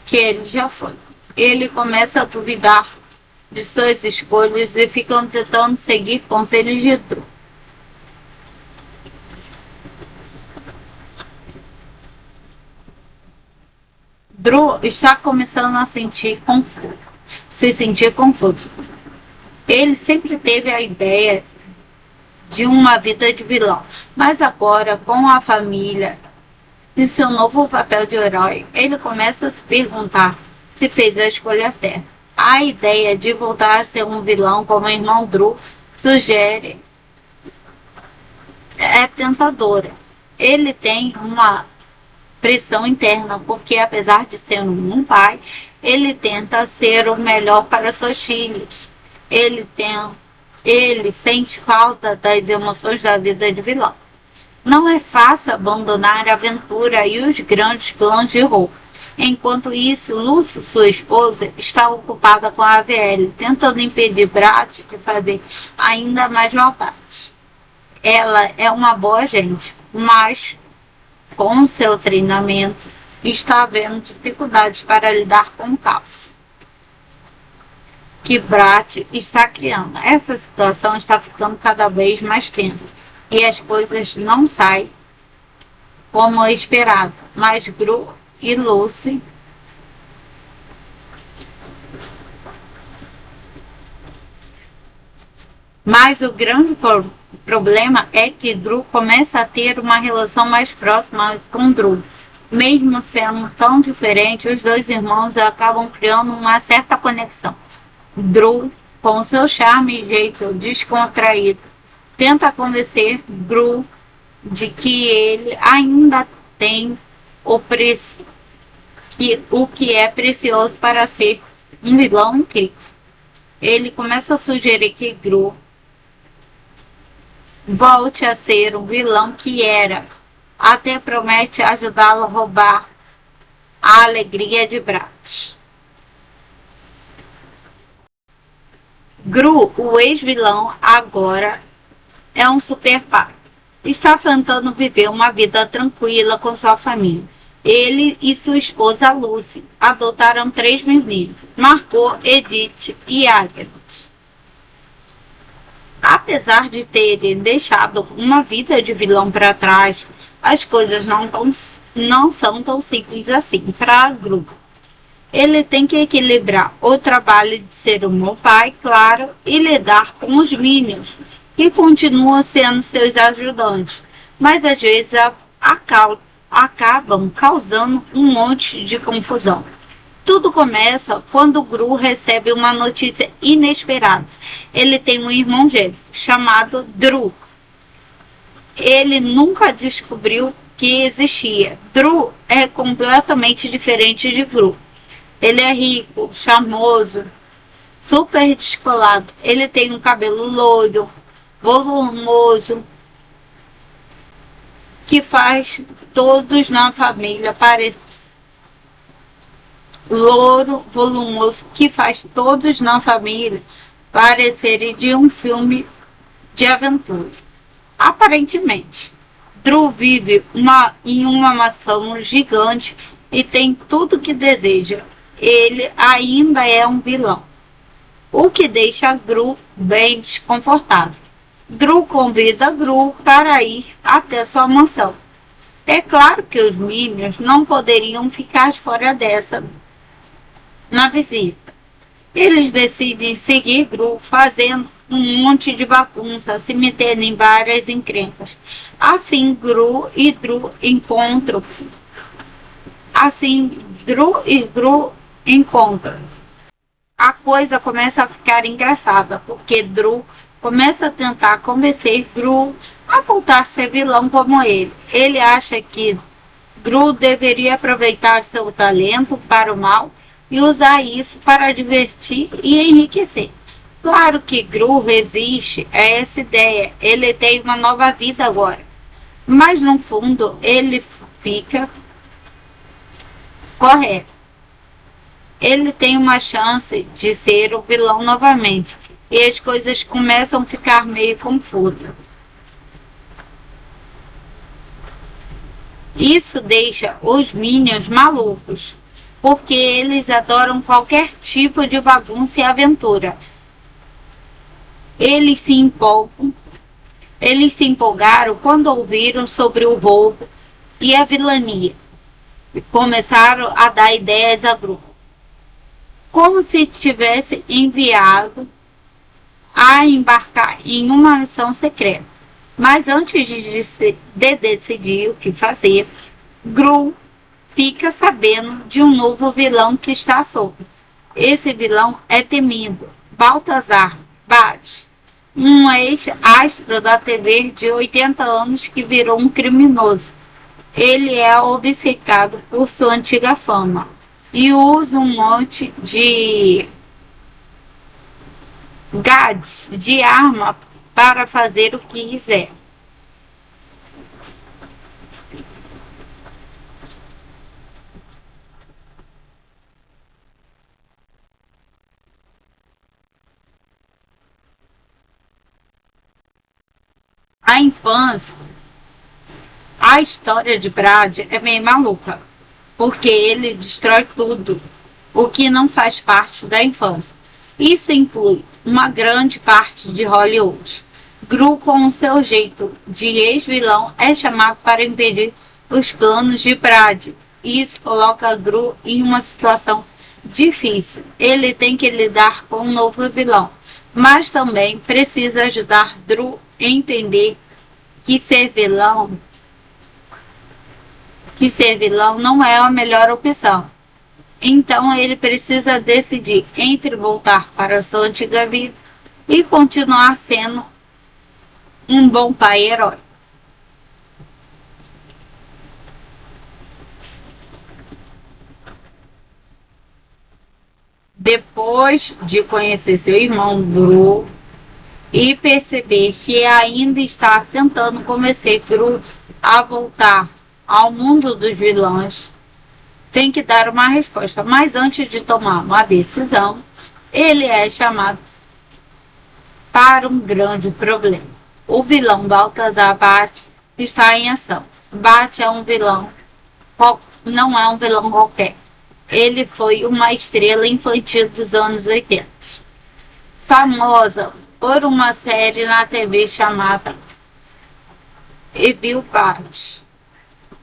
que ele já foi. Ele começa a duvidar de suas escolhas e fica tentando seguir conselhos de Drew. Drew está começando a se sentir confuso. Ele sempre teve a ideia de uma vida de vilão, mas agora, com a família e seu novo papel de herói, ele começa a se perguntar se fez a escolha certa. A ideia de voltar a ser um vilão como o irmão Drew sugere é tentadora. Ele tem uma pressão interna, porque apesar de ser um pai, ele tenta ser o melhor para suas filhas. Ele sente falta das emoções da vida de vilão. Não é fácil abandonar a aventura e os grandes planos de Hope. Enquanto isso, Lucy, sua esposa, está ocupada com a AVL, tentando impedir Brat de fazer ainda mais maldades. Ela é uma boa gente, mas com seu treinamento está havendo dificuldades para lidar com o caos que Brat está criando. Essa situação está ficando cada vez mais tensa e as coisas não saem como esperado, mas Gru e Lucy mas o grande problema é que Gru começa a ter uma relação mais próxima com Drew. Mesmo sendo tão diferentes, os dois irmãos acabam criando uma certa conexão. Drew, com seu charme e jeito descontraído, tenta convencer Gru de que ele ainda tem o que é precioso para ser um vilão incrível. Ele começa a sugerir que Gru volte a ser o vilão que era, até promete ajudá-lo a roubar a alegria de Brat. Gru, o ex-vilão, agora é um super pai. Está tentando viver uma vida tranquila com sua família. Ele e sua esposa Lucy adotaram 3 meninos, Margot, Edith e Agnes. Apesar de terem deixado uma vida de vilão para trás, as coisas não são tão simples assim para Gru. Ele tem que equilibrar o trabalho de ser um bom pai, claro, e lidar com os Minions, que continuam sendo seus ajudantes, mas às vezes acabam causando um monte de confusão. Tudo começa quando Gru recebe uma notícia inesperada. Ele tem um irmão gêmeo chamado Dru. Ele nunca descobriu que existia. Dru é completamente diferente de Gru. Ele é rico, charmoso, super descolado. Ele tem um cabelo loiro, volumoso, que faz todos na família parecer louro, volumoso, que faz todos na família parecerem de um filme de aventura. Aparentemente, Dru vive em uma mansão gigante e tem tudo o que deseja. Ele ainda é um vilão, o que deixa Gru bem desconfortável. Dru convida Gru para ir até sua mansão. É claro que os Minions não poderiam ficar fora dessa na visita. Eles decidem seguir Gru, fazendo um monte de bagunça, se metendo em várias encrencas. Assim, Dru e Gru encontram. A coisa começa a ficar engraçada, porque Dru começa a tentar convencer Gru a voltar a ser vilão como ele. Ele acha que Gru deveria aproveitar seu talento para o mal e usar isso para divertir e enriquecer. Claro que Gru resiste a essa ideia. Ele tem uma nova vida agora. Mas no fundo ele fica correto. Ele tem uma chance de ser o vilão novamente. E as coisas começam a ficar meio confusas. Isso deixa os Minions malucos, porque eles adoram qualquer tipo de bagunça e aventura. Eles se empolgaram quando ouviram sobre o roubo e a vilania e começaram a dar ideias a Gru, como se tivesse enviado a embarcar em uma missão secreta. Mas antes de decidir o que fazer, Gru fica sabendo de um novo vilão que está solto. Esse vilão é temido, Baltazar Bade, um ex-astro da TV de 80 anos que virou um criminoso. Ele é obcecado por sua antiga fama e usa um monte de gadgets, de arma para fazer o que quiser. A infância, a história de Brad é meio maluca, porque ele destrói tudo o que não faz parte da infância. Isso inclui uma grande parte de Hollywood. Gru, com o seu jeito de ex-vilão, é chamado para impedir os planos de Brad. Isso coloca Gru em uma situação difícil. Ele tem que lidar com um novo vilão, mas também precisa ajudar Dru a entender que ser vilão não é a melhor opção. Então ele precisa decidir entre voltar para sua antiga vida e continuar sendo um bom pai herói. Depois de conhecer seu irmão Gru e perceber que ainda está tentando convencer Gru a voltar ao mundo dos vilões, tem que dar uma resposta. Mas antes de tomar uma decisão, ele é chamado para um grande problema. O vilão Balthazar Bart está em ação. Bart é um vilão, não é um vilão qualquer. Ele foi uma estrela infantil dos anos 80, famosa por uma série na TV chamada Evil Bart.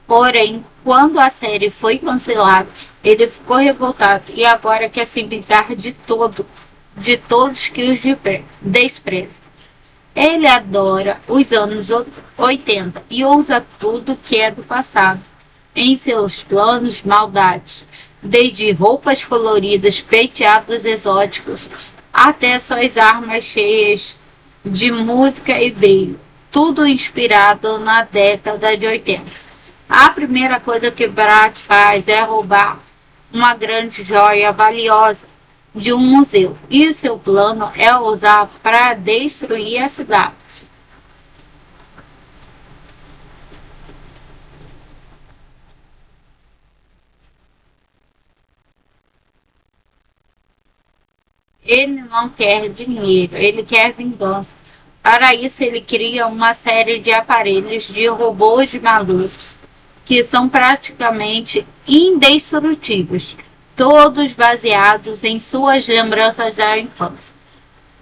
Porém, quando a série foi cancelada, ele ficou revoltado e agora quer se vingar de todos que os desprezam. Ele adora os anos 80 e usa tudo que é do passado em seus planos maldades, desde roupas coloridas, penteados exóticos, até suas armas cheias de música e brilho, tudo inspirado na década de 80. A primeira coisa que Bart faz é roubar uma grande joia valiosa de um museu, e o seu plano é usar para destruir a cidade. Ele não quer dinheiro, ele quer vingança. Para isso, ele cria uma série de aparelhos de robôs malucos que são praticamente indestrutíveis, todos baseados em suas lembranças da infância.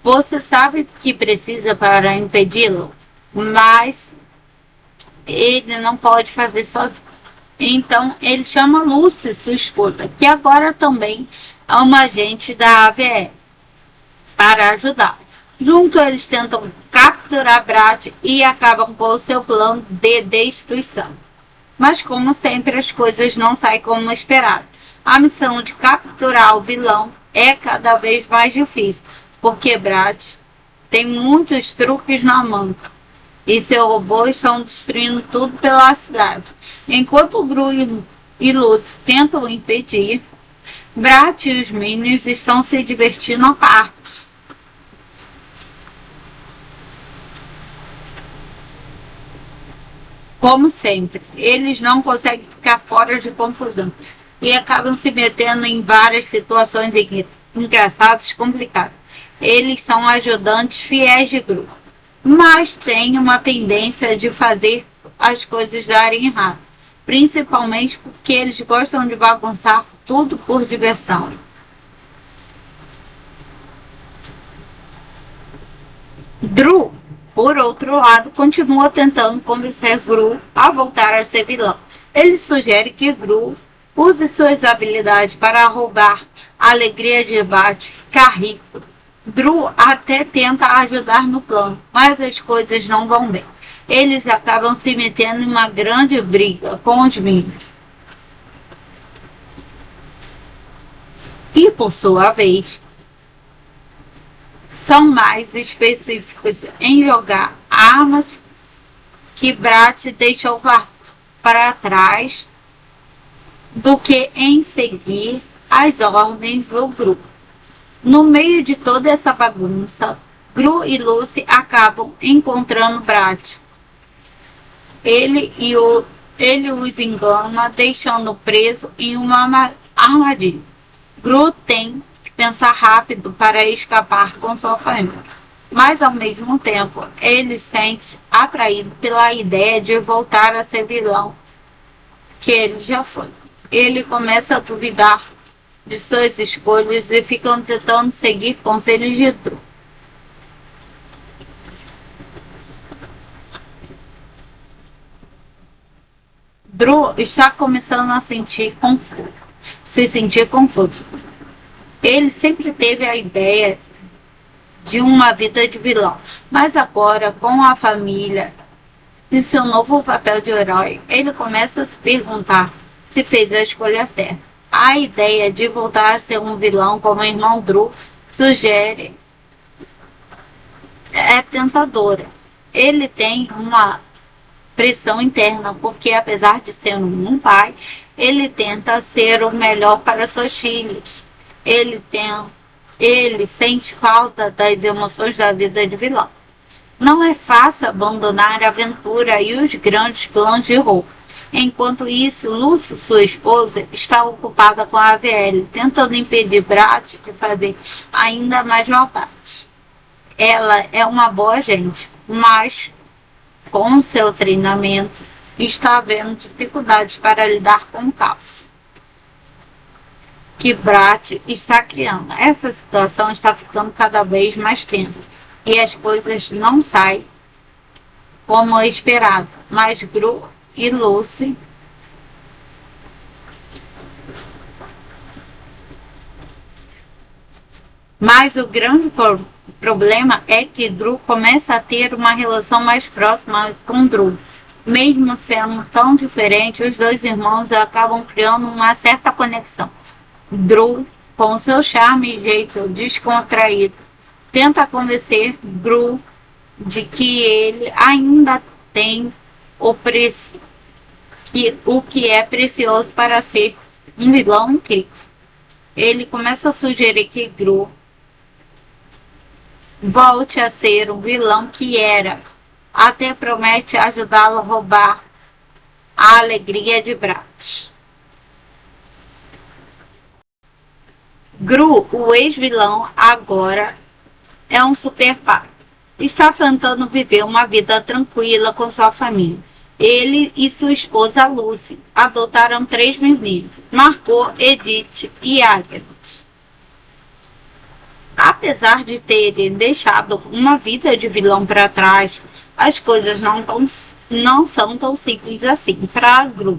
Você sabe o que precisa para impedi-lo, mas ele não pode fazer sozinho. Então ele chama Lucy, sua esposa, que agora também é uma agente da AVE, para ajudar. Juntos eles tentam capturar Brat e acabam com o seu plano de destruição. Mas como sempre as coisas não saem como esperado. A missão de capturar o vilão é cada vez mais difícil, porque Brat tem muitos truques na manga e seus robôs estão destruindo tudo pela cidade. Enquanto Gru e Lucy tentam impedir, Brat e os Minions estão se divertindo à parte. Como sempre, eles não conseguem ficar fora de confusão e acabam se metendo em várias situações engraçadas e complicadas. Eles são ajudantes fiéis de grupo, mas têm uma tendência de fazer as coisas darem errado, principalmente porque eles gostam de bagunçar tudo por diversão. Drew, por outro lado, continua tentando convencer Gru a voltar a ser vilão. Ele sugere que Gru use suas habilidades para roubar a alegria de Bart ficar rico. Gru até tenta ajudar no plano, mas as coisas não vão bem. Eles acabam se metendo em uma grande briga com os Minions. E, por sua vez, são mais específicos em jogar armas que Brat deixou para trás do que em seguir as ordens do grupo. No meio de toda essa bagunça, Gru e Lucy acabam encontrando Brat. Ele os engana, deixando preso em uma armadilha. Gru tem pensar rápido para escapar com sua família, mas ao mesmo tempo ele se sente atraído pela ideia de voltar a ser vilão que ele já foi. Ele começa a duvidar de suas escolhas e fica tentando seguir conselhos de Drew. Drew está começando a se sentir confuso. Ele sempre teve a ideia de uma vida de vilão, mas agora, com a família e seu novo papel de herói, ele começa a se perguntar se fez a escolha certa. A ideia de voltar a ser um vilão como o irmão Drew sugere é tentadora. Ele tem uma pressão interna, porque apesar de ser um pai, ele tenta ser o melhor para suas filhas. Ele sente falta das emoções da vida de vilão. Não é fácil abandonar a aventura e os grandes planos de roubo. Enquanto isso, Lucy, sua esposa, está ocupada com a AVL, tentando impedir Brat de fazer ainda mais maldades. ela é uma boa gente, mas com seu treinamento está havendo dificuldades para lidar com o caos que Brat está criando. Essa situação está ficando cada vez mais tensa e as coisas não saem como esperado, mas Gru e Lucy mas o grande problema é que Gru começa a ter uma relação mais próxima com Drew. Mesmo sendo tão diferente, os dois irmãos acabam criando uma certa conexão. Drew, com seu charme e jeito descontraído, tenta convencer Gru de que ele ainda tem o que é precioso para ser um vilão incrível. Ele começa a sugerir que Gru volte a ser o vilão que era, até promete ajudá-lo a roubar a alegria de Brat. Gru, o ex-vilão, agora é um super pai. Está tentando viver uma vida tranquila com sua família. Ele e sua esposa Lucy adotaram 3 meninos, Margot, Edith e Agnes. Apesar de terem deixado uma vida de vilão para trás, as coisas não são tão simples assim para Gru.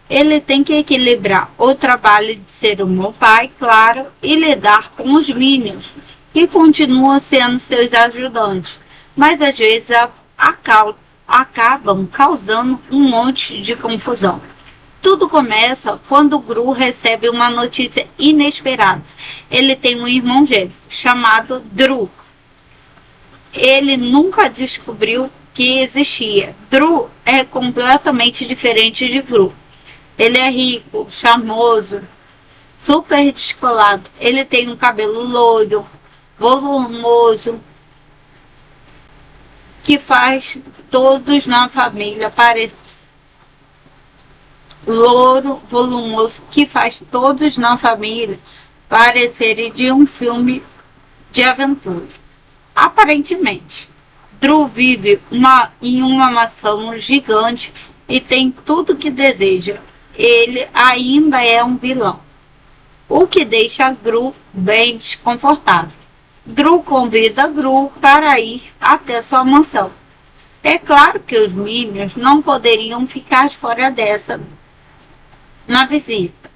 Ele tem que equilibrar o trabalho de ser um bom pai, claro, e lidar com os Minions, que continuam sendo seus ajudantes, mas às vezes acabam causando um monte de confusão. Tudo começa quando Gru recebe uma notícia inesperada. Ele tem um irmão gêmeo chamado Drew. Ele nunca descobriu que existia. Drew é completamente diferente de Gru. Ele é rico, charmoso, super descolado. Ele tem um cabelo loiro, volumoso, que faz todos na família parecer louro, volumoso, que faz todos na família parecerem de um filme de aventura. Aparentemente, Drew vive em uma mansão gigante e tem tudo que deseja. Ele ainda é um vilão, o que deixa Gru bem desconfortável. Drew convida Gru para ir até sua mansão. É claro que os Minions não poderiam ficar de fora dessa na visita.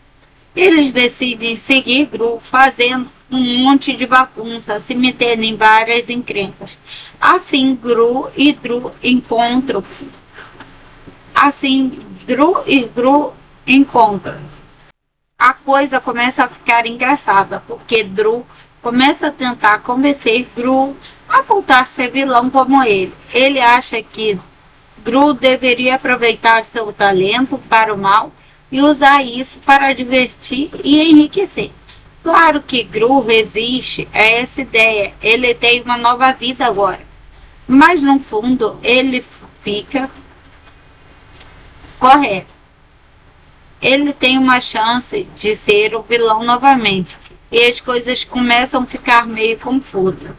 Eles decidem seguir Gru, fazendo um monte de bagunça, se metendo em várias encrencas. Assim, Drew e Gru encontram. A coisa começa a ficar engraçada, porque Drew começa a tentar convencer Gru a voltar a ser vilão como ele. Ele acha que Gru deveria aproveitar seu talento para o mal e usar isso para divertir e enriquecer. Claro que Gru resiste a essa ideia, ele tem uma nova vida agora, mas no fundo ele fica correto. Ele tem uma chance de ser o vilão novamente e as coisas começam a ficar meio confusas.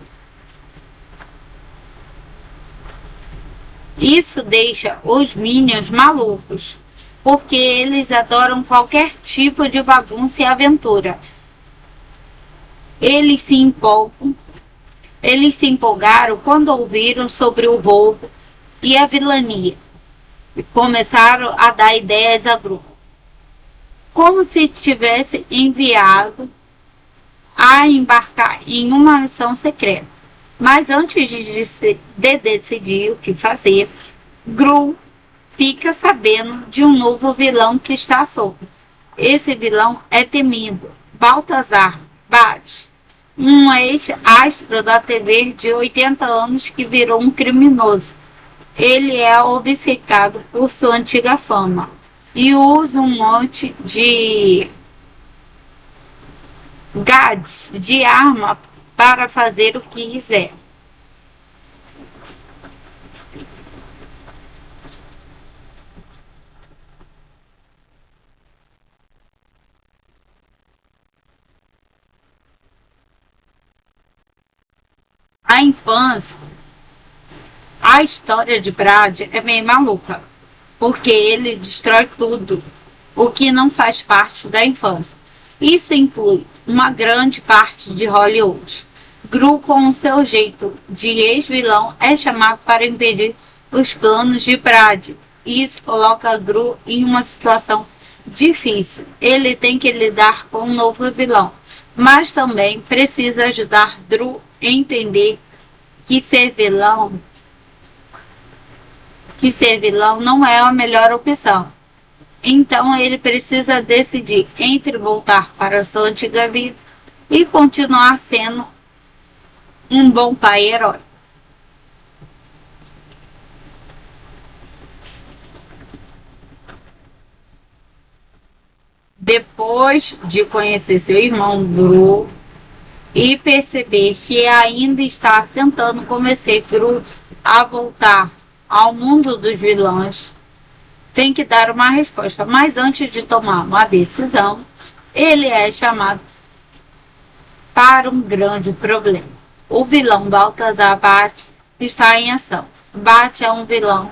Isso deixa os Minions malucos, porque eles adoram qualquer tipo de bagunça e aventura. Eles se empolgaram quando ouviram sobre o roubo e a vilania e começaram a dar ideias a Gru, como se tivesse enviado a embarcar em uma missão secreta. Mas antes de decidir o que fazer, Gru fica sabendo de um novo vilão que está solto. Esse vilão é temido, Baltazar Bate, um ex-astro da TV de 80 anos que virou um criminoso. Ele é obcecado por sua antiga fama e usa um monte de gadgets de arma para fazer o que quiser. A Na infância, a história de Brad é meio maluca, porque ele destrói tudo o que não faz parte da infância. Isso inclui uma grande parte de Hollywood. Gru, com o seu jeito de ex-vilão, é chamado para impedir os planos de Brad. Isso coloca Gru em uma situação difícil. Ele tem que lidar com um novo vilão, mas também precisa ajudar Drew a entender que ser vilão não é a melhor opção. Então ele precisa decidir entre voltar para sua antiga vida e continuar sendo um bom pai herói. Depois de conhecer seu irmão Gru e perceber que ainda está tentando convencer Gru a voltar ao mundo dos vilões, tem que dar uma resposta. Mas antes de tomar uma decisão, ele é chamado para um grande problema. O vilão Balthazar Bat está em ação. Bat é um vilão,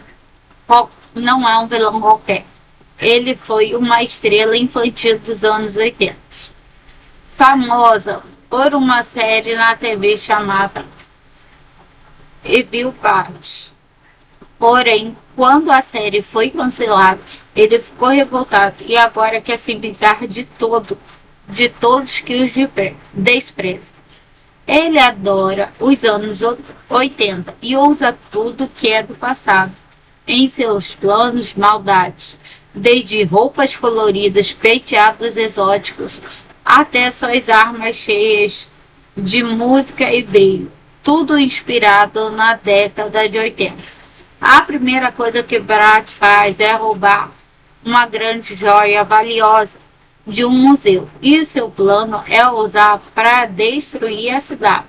não é um vilão qualquer. Ele foi uma estrela infantil dos anos 80, famosa por uma série na TV chamada Evil Bat. Porém, quando a série foi cancelada, ele ficou revoltado e agora quer se vingar de todos que os desprezam. Ele adora os anos 80 e usa tudo que é do passado em seus planos maldades, desde roupas coloridas, penteados exóticos, até suas armas cheias de música e brilho, tudo inspirado na década de 80. A primeira coisa que Brad faz é roubar uma grande joia valiosa de um museu, e o seu plano é usar para destruir a cidade.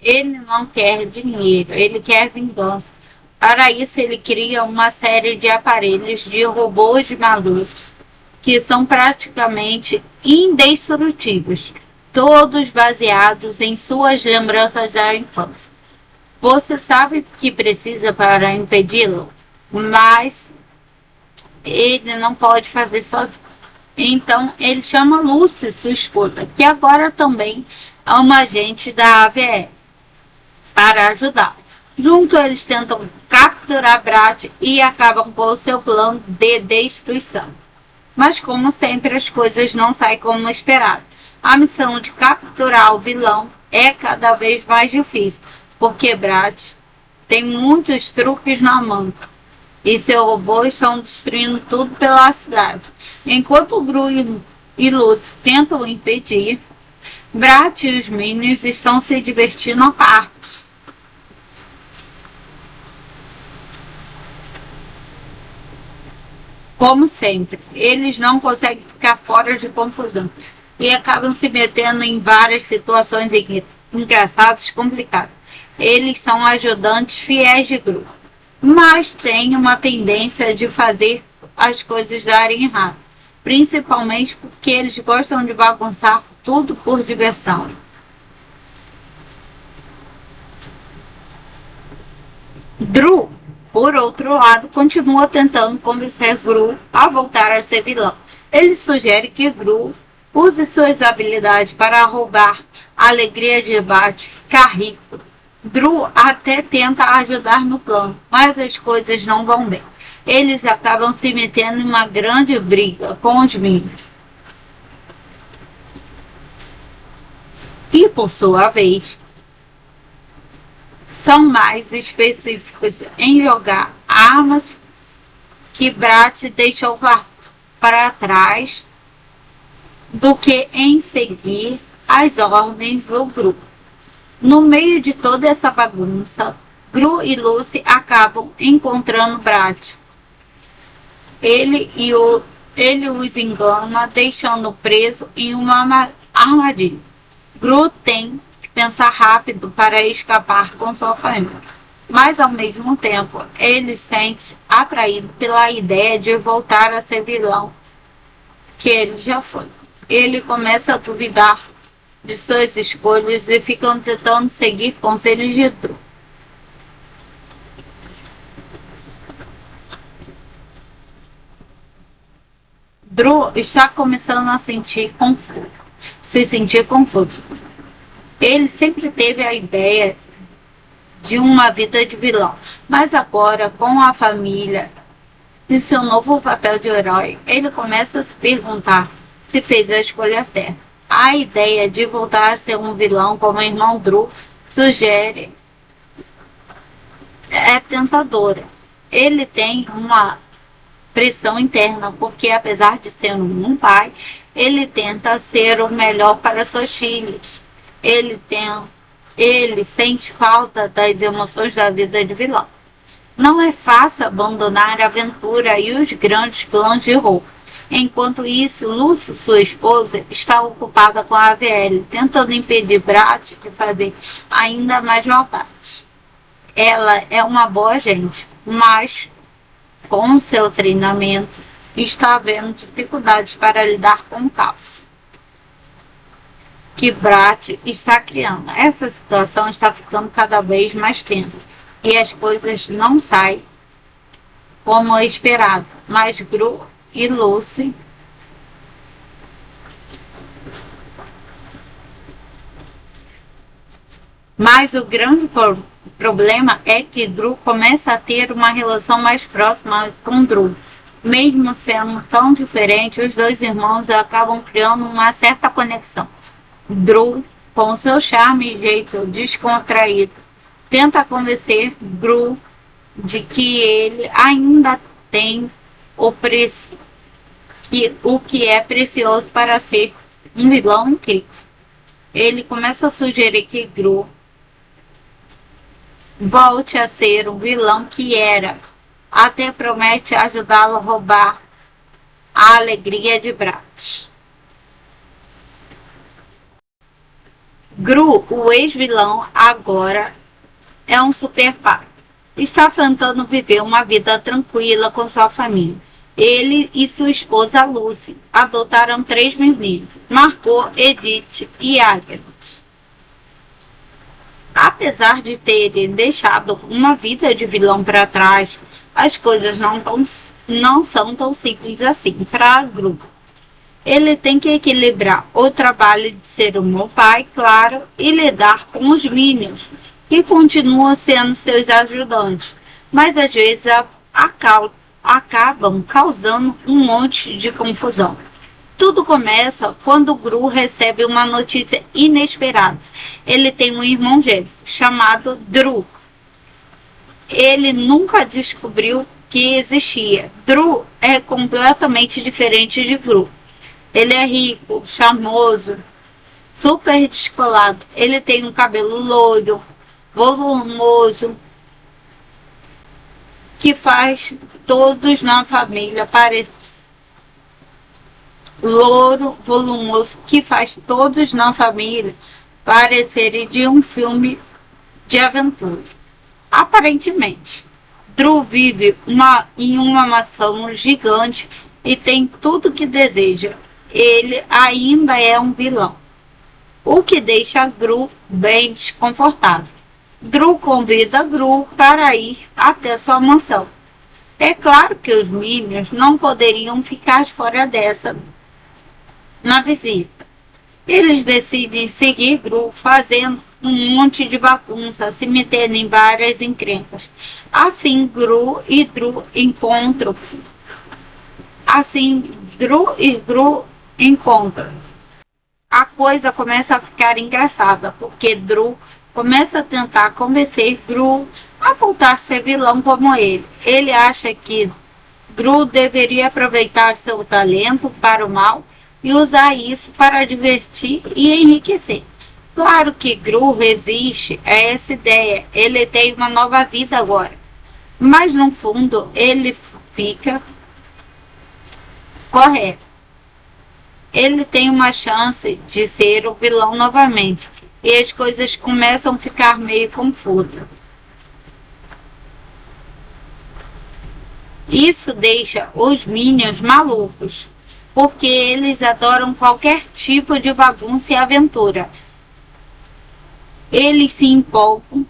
Ele não quer dinheiro, ele quer vingança. Para isso, ele cria uma série de aparelhos de robôs malucos que são praticamente indestrutíveis, todos baseados em suas lembranças da infância. Você sabe o que precisa para impedi-lo, mas ele não pode fazer sozinho. Então ele chama Lucy, sua esposa, que agora também é uma agente da AVE, para ajudar. Juntos eles tentam capturar Brad e acabam com o seu plano de destruição. Mas como sempre, as coisas não saem como esperado. A missão de capturar o vilão é cada vez mais difícil, porque Brad tem muitos truques na manga e seus robôs estão destruindo tudo pela cidade. Enquanto Gru e Lucy tentam impedir, Brad e os Minions estão se divertindo à parte. Como sempre, eles não conseguem ficar fora de confusão e acabam se metendo em várias situações engraçadas e complicadas. Eles são ajudantes fiéis de Gru, mas têm uma tendência de fazer as coisas darem errado, principalmente porque eles gostam de bagunçar tudo por diversão. Drew, por outro lado, continua tentando convencer Gru a voltar a ser vilão. Ele sugere que Gru use suas habilidades para roubar a alegria de Bat ficar rico. Drew até tenta ajudar no plano, mas as coisas não vão bem. Eles acabam se metendo em uma grande briga com os Minions, que por sua vez são mais específicos em jogar armas que Brat deixou para trás do que em seguir as ordens do grupo. No meio de toda essa bagunça, Gru e Lucy acabam encontrando Brat. Ele os engana, deixando preso em uma armadilha. Gru tem que pensar rápido para escapar com sua família. mas ao mesmo tempo ele se sente atraído pela ideia de voltar a ser vilão que ele já foi. Ele começa a duvidar de suas escolhas e fica tentando seguir conselhos de Drew. Drew está começando a se sentir confuso. Ele sempre teve a ideia de uma vida de vilão, mas agora, com a família e seu novo papel de herói, ele começa a se perguntar se fez a escolha certa. A ideia de voltar a ser um vilão como o irmão Drew sugere é tentadora. Ele tem uma pressão interna, porque apesar de ser um pai, ele tenta ser o melhor para suas filhas. Ele sente falta das emoções da vida de vilão. Não é fácil abandonar a aventura e os grandes planos de Hulk. Enquanto isso, Lucy, sua esposa, está ocupada com a AVL, tentando impedir Brat de fazer ainda mais maldades. Ela é uma boa gente, mas com seu treinamento está havendo dificuldades para lidar com o caos que Brat está criando. Essa situação está ficando cada vez mais tensa e as coisas não saem como esperado, mas Gru e Lucy mas o grande problema é que Drew começa a ter uma relação mais próxima com Drew. Mesmo sendo tão diferentes, os dois irmãos acabam criando uma certa conexão. Drew, com seu charme e jeito descontraído, tenta convencer Drew de que ele ainda tem o que é precioso para ser um vilão incrível. Ele começa a sugerir que Drew volte a ser o vilão que era, até promete ajudá-lo a roubar a alegria de Brat. Gru, o ex-vilão, agora é um super pai. Está tentando viver uma vida tranquila com sua família. Ele e sua esposa Lucy adotaram 3 meninos, Margot, Edith e Agnes. Apesar de terem deixado uma vida de vilão para trás, as coisas não são tão simples assim para Gru. Ele tem que equilibrar o trabalho de ser um bom pai, claro, e lidar com os Minions, que continuam sendo seus ajudantes, mas às vezes acabam causando um monte de confusão. Tudo começa quando Gru recebe uma notícia inesperada. Ele tem um irmão gêmeo chamado Drew. Ele nunca descobriu que existia. Drew é completamente diferente de Gru. Ele é rico, charmoso, super descolado. Ele tem um cabelo loiro, volumoso, que faz todos na família parecer louro, volumoso, que faz todos na família parecerem de um filme de aventura. Aparentemente, Drew vive em uma mansão gigante e tem tudo que deseja. Ele ainda é um vilão, o que deixa Gru bem desconfortável. Drew convida Gru para ir até sua mansão. É claro que os Minions não poderiam ficar de fora dessa na visita. Eles decidem seguir Gru, fazendo um monte de bagunça, se metendo em várias encrencas. Assim, Drew e Gru encontram. A coisa começa a ficar engraçada, porque Drew começa a tentar convencer Gru a voltar a ser vilão como ele. Ele acha que Gru deveria aproveitar seu talento para o mal e usar isso para divertir e enriquecer. Claro que Gru resiste a essa ideia. Ele tem uma nova vida agora. Mas no fundo ele fica correto. Ele tem uma chance de ser o vilão novamente. E as coisas começam a ficar meio confusas. Isso deixa os Minions malucos, porque eles adoram qualquer tipo de bagunça e aventura. Eles se empolgam,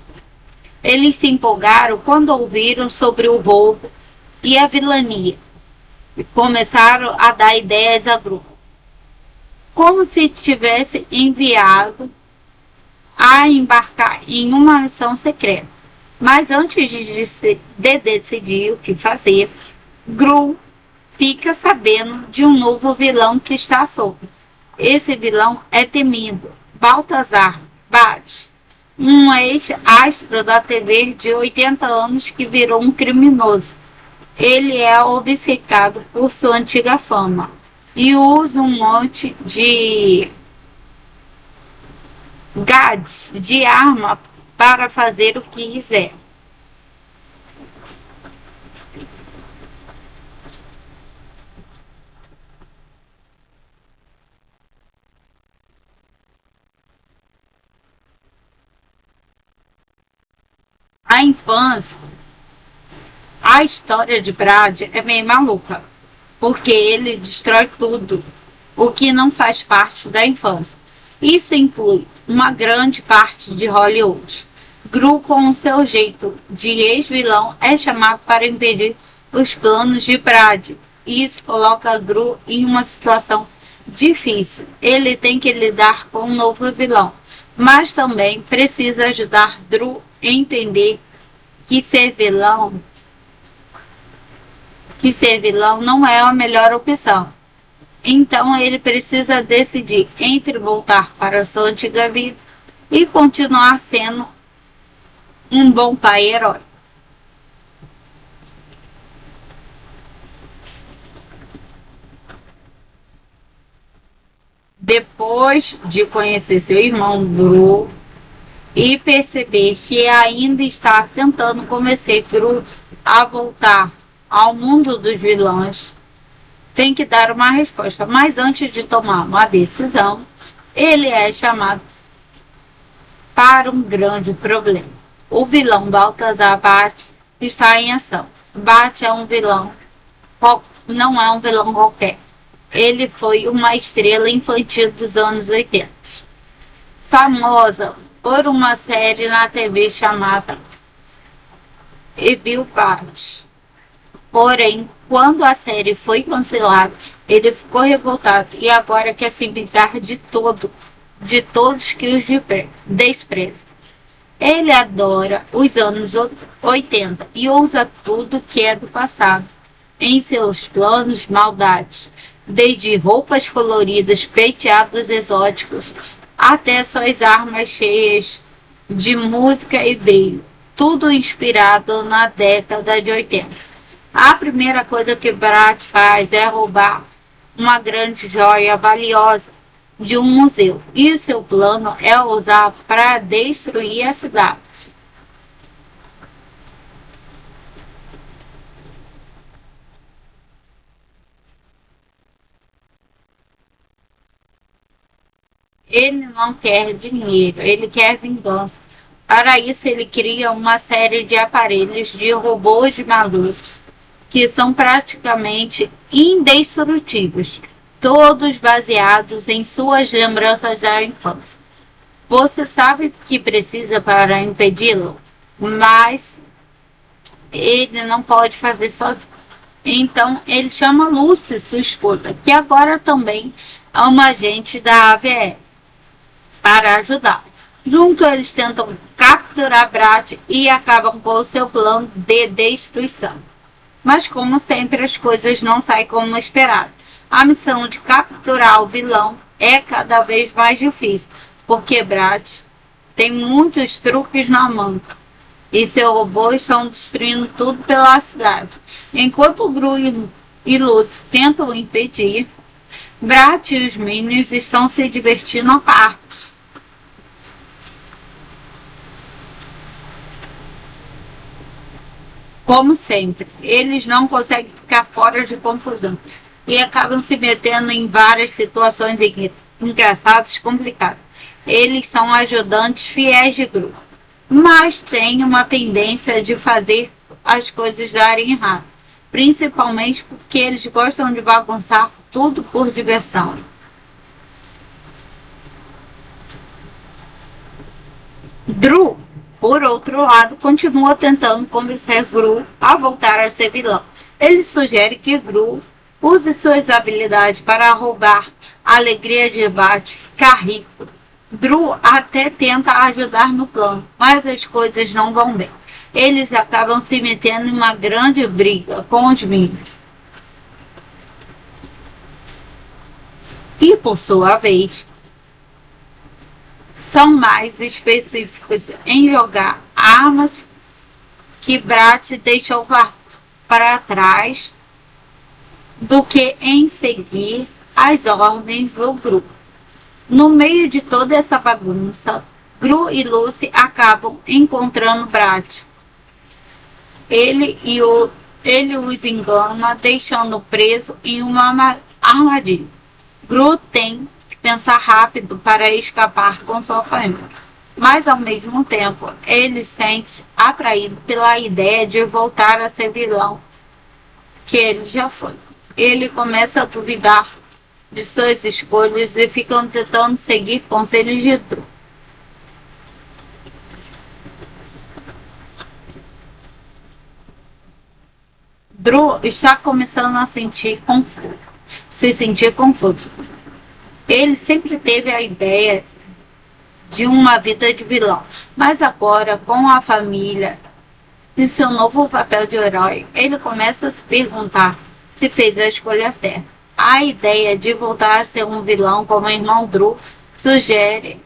eles se empolgaram quando ouviram sobre o roubo e a vilania e começaram a dar ideias a grupo, como se tivesse enviado a embarcar em uma missão secreta. Mas antes de decidir o que fazer, Gru fica sabendo de um novo vilão que está solto. Esse vilão é temido, Baltazar Bate, um ex-astro da TV de 80 anos que virou um criminoso. Ele é obcecado por sua antiga fama e usa um monte de gadgets de arma para fazer o que quiser. A infância, a história de Brad é meio maluca, porque ele destrói tudo o que não faz parte da infância. Isso inclui uma grande parte de Hollywood. Gru, com o seu jeito de ex-vilão, é chamado para impedir os planos de Brad. Isso coloca Gru em uma situação difícil. Ele tem que lidar com um novo vilão, mas também precisa ajudar Drew a entender que ser vilão não é a melhor opção. Então ele precisa decidir entre voltar para sua antiga vida e continuar sendo um bom pai herói. Depois de conhecer seu irmão Gru e perceber que ainda está tentando convencer Gru a voltar ao mundo dos vilões, tem que dar uma resposta. Mas antes de tomar uma decisão, ele é chamado para um grande problema. O vilão Baltazar Bate está em ação. Bate é um vilão, não é um vilão qualquer. Ele foi uma estrela infantil dos anos 80, famosa por uma série na TV chamada Evil Bart. Porém, quando a série foi cancelada, ele ficou revoltado e agora quer se vingar de todos que os desprezam. Ele adora os anos 80 e usa tudo que é do passado em seus planos maldades, desde roupas coloridas, penteados exóticos, até suas armas cheias de música e brilho, tudo inspirado na década de 80. A primeira coisa que Brat faz é roubar uma grande joia valiosa de um museu, e o seu plano é usar para destruir a cidade. Ele não quer dinheiro, ele quer vingança. Para isso, ele cria uma série de aparelhos de robôs malucos que são praticamente indestrutíveis, todos baseados em suas lembranças da infância. Você sabe o que precisa para impedi-lo, mas ele não pode fazer sozinho. Então ele chama Lucy, sua esposa, que agora também é uma agente da AVE, para ajudar. Junto eles tentam capturar Brat e acabam com o seu plano de destruição. Mas como sempre as coisas não saem como esperado. A missão de capturar o vilão é cada vez mais difícil, porque Brat tem muitos truques na manga e seus robôs estão destruindo tudo pela cidade. Enquanto Gru e Lucy tentam impedir, Brat e os Minions estão se divertindo à parte. Como sempre, eles não conseguem ficar fora de confusão e acabam se metendo em várias situações engraçadas e complicadas. Eles são ajudantes fiéis de grupo, mas têm uma tendência de fazer as coisas darem errado. principalmente porque eles gostam de bagunçar tudo por diversão. Drew, por outro lado, continua tentando convencer Gru a voltar a ser vilão. Ele sugere que Gru use suas habilidades para roubar a alegria de Bart ficar rico. Drew até tenta ajudar no plano, mas as coisas não vão bem. Eles acabam se metendo em uma grande briga com os Minions, que por sua vez são mais específicos em jogar armas que Brat deixou para trás do que em seguir as ordens do grupo. No meio de toda essa bagunça, Gru e Lucy acabam encontrando Brat. Ele os engana, deixando preso em uma armadilha. Gru tem que pensar rápido para escapar com sua família, mas ao mesmo tempo ele se sente atraído pela ideia de voltar a ser vilão que ele já foi. Ele começa a duvidar de suas escolhas e fica tentando seguir conselhos de Drew. Drew está começando a se sentir confuso. Ele sempre teve a ideia de uma vida de vilão, mas agora, com a família e seu novo papel de herói, ele começa a se perguntar se fez a escolha certa. A ideia de voltar a ser um vilão como o irmão Drew sugere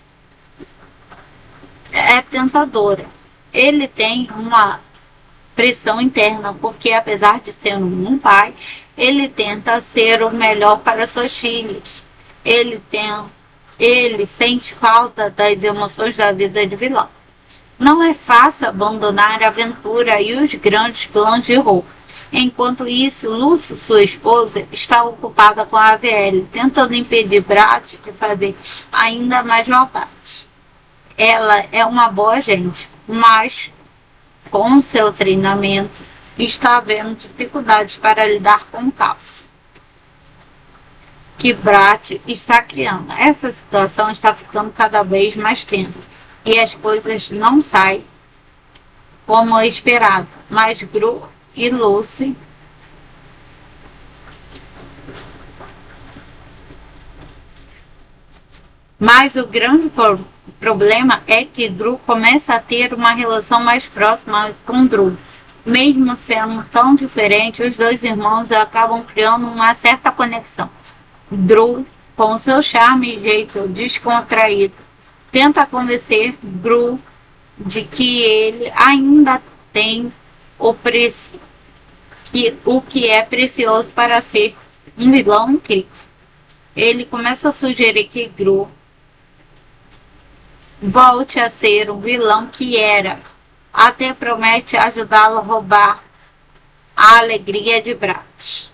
é tentadora. Ele tem uma pressão interna, porque apesar de ser um pai, ele tenta ser o melhor para suas filhas. Ele sente falta das emoções da vida de vilão. Não é fácil abandonar a aventura e os grandes planos de Hulk. Enquanto isso, Lucy, sua esposa, está ocupada com a AVL, tentando impedir Brat de fazer ainda mais maldades. Ela é uma boa gente, mas com seu treinamento está havendo dificuldades para lidar com o caos que Brat está criando. Essa situação está ficando cada vez mais tensa e as coisas não saem como esperado, mas Gru e Lucy mas o grande problema é que Gru começa a ter uma relação mais próxima com Drew. Mesmo sendo tão diferentes, os dois irmãos acabam criando uma certa conexão. Drew, com seu charme e jeito descontraído, tenta convencer Gru de que ele ainda tem o que é precioso para ser um vilão incrível. Ele começa a sugerir que Gru volte a ser o vilão que era, até promete ajudá-lo a roubar a alegria de Brat.